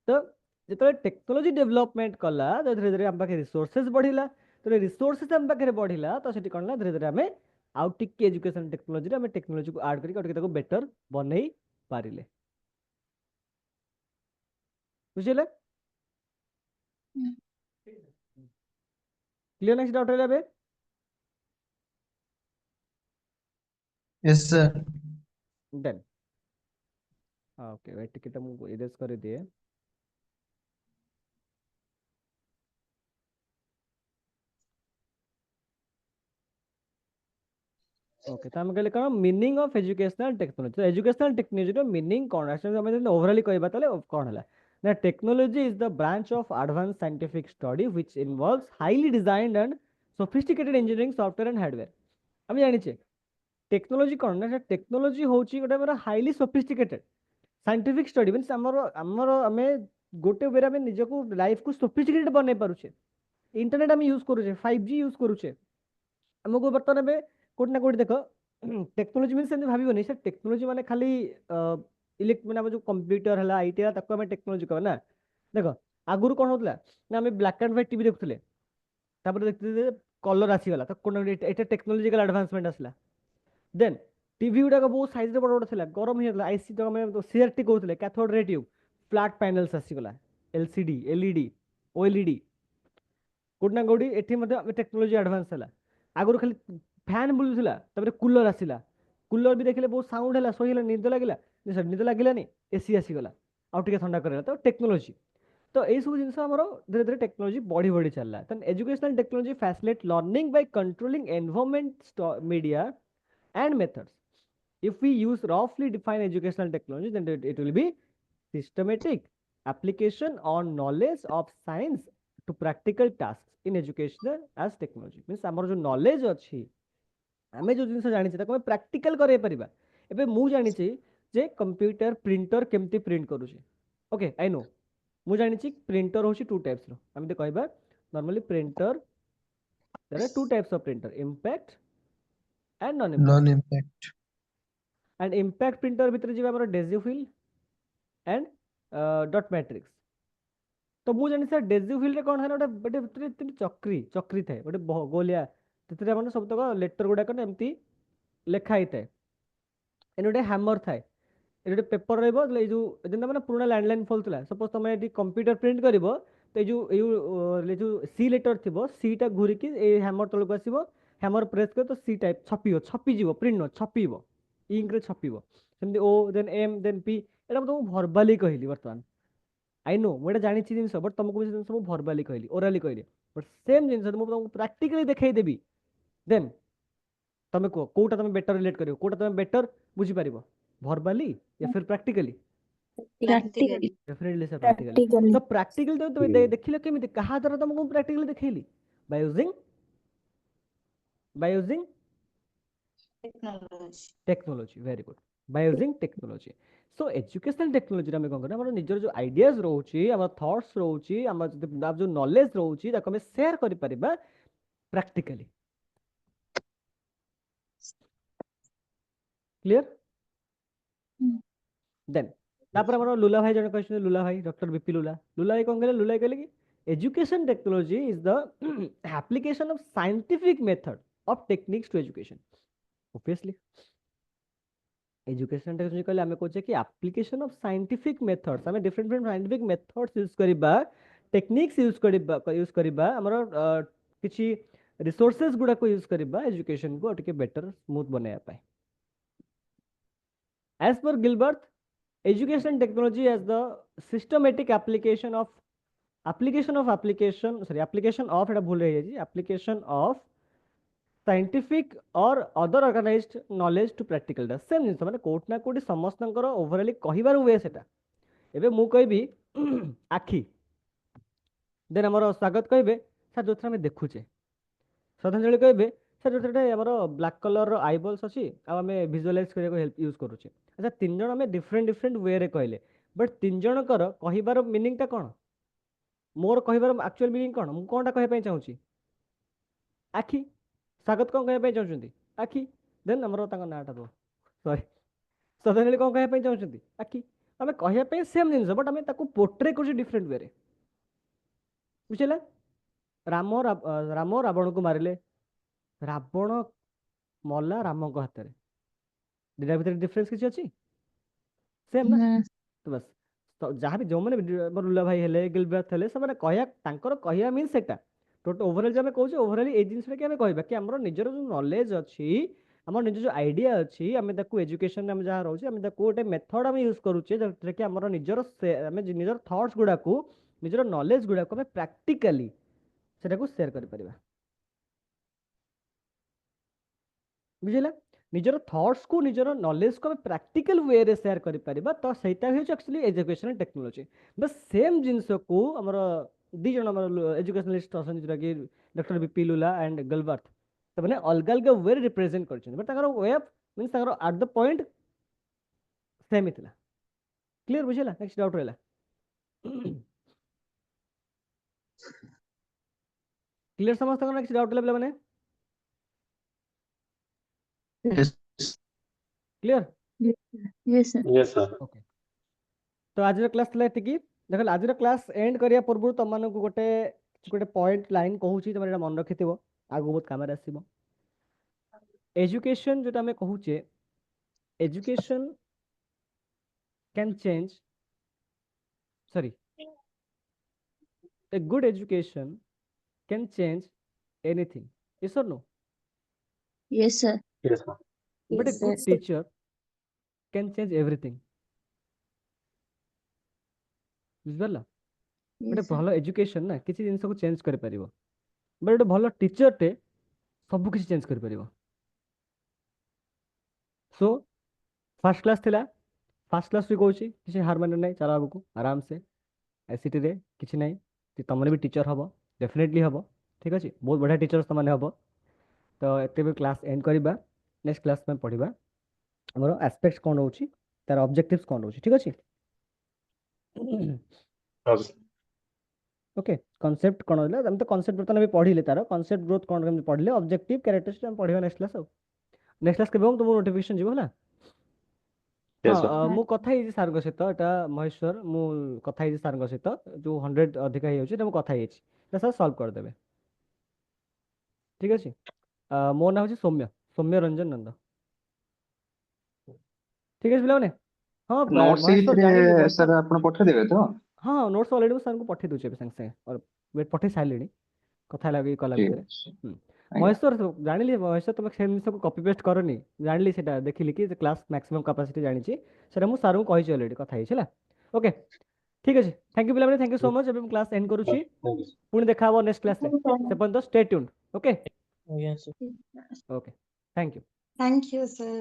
तो जते टेक्नोलॉजी डेवलपमेंट कला तो धीरे धीरे हम पाखे रिसोर्सेस बढ़िला तो रिसोर्सेस हम पाखे बढ़िला तो सेठी कौन ना धीरे धीरे हमें आउ टिके एजुकेशन टेक्नोलॉजी रे हमें टेक्नोलॉजी को ऐड करके ताको बेटर बनै पारिले बुझिले क्लियर नेक्स्ट डाउट है बे yes sir done okay wait टिकट हम इरेज कर दिए ओके तो हम कहले कौन मीनिंग ऑफ एजुकेशनल टेक्नोलॉजी तो एजुकेशनल टेक्नोलॉजी रो मीनिंग कौन एक्चुअली हम ओवरऑली कहबा तले कौन हला ना technology is the branch of advance scientific study which involves highly designed and sophisticated engineering software and hardware हम जानि छे टेक्नोलॉजी कौन ना टेक्नोलॉजी होची गोटे मेरा highly sophisticated scientific study means हमर हमर हमें गोटे बेरा में निज को लाइफ को सोफिस्टिकेटेड बनै पारुछे इंटरनेट हम यूज करूछे 5G यूज करूछे हमको बर्तमान में कोट ना कोट देख टेक्नोलॉजी मीन से भाविबनी से टेक्नोलॉजी माने खाली इलेक्ट माने जो कंप्यूटर हला आईटी हला ताको हमें टेक्नोलॉजी कहबा ना देख आगुरु कोन होतला ना हमें ब्लैक एंड व्हाइट टीवी देखुतले तापर देखते कलर आसीगला तो कोन एटा टेक्नोलॉजिकल एडवांसमेंट आसला देन टीवी गुड़ाक बहुत साइज रे बड़ बड़ थिला गरम हो आईसी तो हमें सीआरटी कहउतले cathode ray tube flat panels आसीगला एलसीडी एलईडी ओएलईडी कोडना गोडी एठी मध्ये टेक्नोलॉजी एडवांस हला आगुरु खाली फैन बुलुथिला तापर कूलर आसिला कूलर भी देखले बहुत साउंड हला सोहिला निद लागिला निद लागिलानी एसी आसीगला आउ टिके ठंडा करेला तो टेक्नोलॉजी तो यही सब जिनस हमर धीरे धीरे टेक्नोलॉजी बढ़ी बढ़ी चलला तो educational technology facilitate learning by controlling environment media and methods. If we use roughly defined educational technology, then it will be systematic application on knowledge of science to practical tasks in education as technology. Means ଆମର जो knowledge ଅଛି ଆମେ जो जिनस जानिछे ताको practical करे परिबा एबे मु जानिछि जे कंप्यूटर प्रिंटर केमती प्रिंट करूछे ओके आई नो मु जानिछि प्रिंटर होछि टू टाइप्स रो हम ते कहबा normally printer there are two types of printer impact and non impact Non-impact. And impact printer भीतर जीवा हमर डेजिफिल एंड डॉट मैट्रिक्स तो मु जानि सर डेजिफिल रे कोन है ओटा बटे चक्री चक्री थाए ओटे गोलिया तेतरे माने सब तक लेटर गुडा कने एम्ति लेखा हिताए एन ओटे हैमर थाए एटे पेपर रहबो ए जो जेंदा माने पुराना लैंडलाइन फोन थला सपोज तमे एटी कंप्यूटर प्रिंट करबो तो जो सी लेटर थिबो सी टा घुरी की ए हैमर तळको आसीबो हैमर प्रेस कर तो सी टाइप छपी जीवो प्रिंट न छपीबो इंक रे छपीबो सेमती ओ देन एम देन पी एटा तो भर्बाली कहली वर्तमान आई नो मुझे जानी जिनस बट तुमको भी जिनस भर्बाली कहली ओराली कहली बट सेम जिनस तुमको प्रैक्टिकली देखाई देबी देन तुम को कोटा तुम बेटर रिलेट करियो कोटा तुम बेटर बुझी पारिबो भर्बाली या फिर practically Practically. Definitely sir practically Practically. तो प्रैक्टिकल तो तुम देखिलो केमिति कहा द्वारा तुमको प्रैक्टिकली देखेली by using technology very good by using technology so educational technology रे हम कोन करना हमर निजर जो आइडियाज रहउची हमर थॉट्स रहउची हमर जो नॉलेज रहउची ताको हम शेयर करि परिबा प्रैक्टिकली क्लियर देन तापर हमर लुला भाई जने क्वेश्चन लुला भाई डॉक्टर बीपी लुला भाई कोन कहले लुला कहले कि education technology is the application of scientific method of techniques to education obviously education technology कहले हमें कोचे कि एप्लीकेशन ऑफ साइंटिफिक मेथड्स हमें different different scientific methods use करिबा टेक्निक्स यूज करिबा हमर किछि रिसोर्सेज गुडा को यूज करिबा एजुकेशन को अटके बेटर स्मूथ बनाया पाए as per Gilbert education technology as the systematic application of एटा भूल रही है जी application of scientific or other organized knowledge to practical task same जिंस माने कोट ना कोटी समस्तंकर ओवरऑली कहिबार वे सेटा एबे मु कहबी आखी देन हमर स्वागत कहबे सर जोथरा में देखुचे श्रद्धांजलि कहबे सर जोथरा हमर ब्लैक कलर रो आईबॉल्स अछि आ हमें विजुअलाइज करे को हेल्प यूज करूचे अच्छा तीन जण हमें डिफरेंट डिफरेंट वे रे कहले बट तीन जण कर कहिबार मीनिंग ता कोन मोर कहिबार एक्चुअल मीनिंग कोन मु कोनटा कहै पय चाहूची आखी स्वागत कोन कहै पय चाहउछंती आखी देन हमर तांग नाटा दो सॉरी श्रद्धांजलि कोन कहै पय चाहउछंती आखी हमें कहै पय सेम जिंस बट हमें ताको पोर्ट्रे करछि डिफरेंट वे रे बुझिला राम रावण को मारिले रावण मल्ला राम को हाथ रे दिना भीतर डिफरेंस किछि अछि सेम ना तो बस तो जहाँ भी जो मैंने लुला भाई हेले गिलबर्ट हेले सब कहया तांकर कहया मीन सेटा टोटल ओवरऑल जे हमें कहूँ ओवरऑल ए जिनिस कि हमें कहबा कि हमर निजर जो नॉलेज अछि हमर निजर जो आइडिया अछि हमें ताकू एजुकेशन हम जहाँ रहउछि हमें ताकू गोटे मेथड हम यूज करूचे जे कि हमर निजर हमें निजर थॉट्स गुडा को निजर नॉलेज गुडा को हमें प्रैक्टिकली सेटा को शेयर करि परिबा बुझिला निजर थॉट्स को निजर नॉलेज को प्रैक्टिकल वे रे शेयर करि परिबा तो सेटा हे एक्चुअली एजुकेशनल टेक्नोलॉजी बस सेम जिंस को हमर दी जण हमर एजुकेशनलिस्ट असन जरा कि doctor BP Lulla and Galworth तो माने अलग अलग वे रिप्रेजेंट करछन बट ताकर वे मींस ताकर एट द पॉइंट सेम इतला क्लियर बुझिला नेक्स्ट डाउट रहला क्लियर समझ तक नेक्स्ट डाउट रहला माने Yes. Clear Yes, sir. Yes, sir. Okay तो आज क्लास थला एतिकी देखल आज क्लास एंड करिया पूर्व तुम मानक गोटे गोटे पॉइंट लाइन कहूची तुम एटा मन रखिथिबो आगु बहुत काम आसीबो एजुकेशन जोटा हमें कहूचे education can change sorry a good education can change anything yes or no Yes, sir. Yes, sir. but a Yes, good sir. teacher can change everything बुझिपारला गोटे Yes, sir. भल एजुकेशन ना किसी जिनिस को चेंज कर परिबो बट गोटे भल teacher टे सब किसी चेंज कर परिबो सो फर्स्ट क्लास थिला फर्स्ट क्लास भी कहूची किसी हार मान नहीं चला आगु आराम से आईसीटी रे किसी नहीं कि तुमने भी टीचर हबो डेफिनेटली हबो ठीक अछि बहुत बढ़िया टीचर तुमने हबो तो एते भी क्लास एंड करिबा नेक्स्ट क्लास में पढ़िबा हमरो एस्पेक्ट्स कोन होची तार ऑब्जेक्टिव्स कोन होची ठीक अछि Yes. ओके कॉन्सेप्ट कोन होला हम तो कॉन्सेप्ट बर्तन भी पढ़िले तार कॉन्सेप्ट ग्रोथ कोन हम पढ़िले ऑब्जेक्टिव कैरेक्टरिस्टिक हम पढ़िबा नेक्स्ट क्लास नेक्स्ट क्लास केबे हम तुम नोटिफिकेशन जीवो होला Yes, sir. हाँ मु कथा ही सार सहित एटा महेश्वर मु कथा ही सार सहित जो 100 अधिका ही होची मु कथा ही सर सॉल्व कर देबे ठीक अछि मो ना होची सौम्य सौम्य रंजन नंद ठीक अछि पिलाने हाँ नोट्स महेश्वर जानिली रे महेश्वर सर आपण पठेइ देबे तो हाँ नोट्स ऑलरेडी मु सर को पठे दोचे संग संग और वेट पठे साइलेनी कथा लगे कला ठीक भितर अछि हम्म महेश्वर जानिली महेश्वर तुम सेम जिनिस को कॉपी पेस्ट करनी जानिली सेटा देखिली कि क्लास मैक्सिमम कैपेसिटी जानिची सेटा मु सर को कहि ऑलरेडी कथा हिछला ओके ठीक अछि थैंक यू पिलाने थैंक यू सो मच अभी हम क्लास एंड करूची Thank you. पुणी देखा हबो नेक्स्ट क्लास रे से पर्यंत स्टे ट्यून्ड ओके ଆଜ୍ଞା sir। Okay thank you Thank you, sir.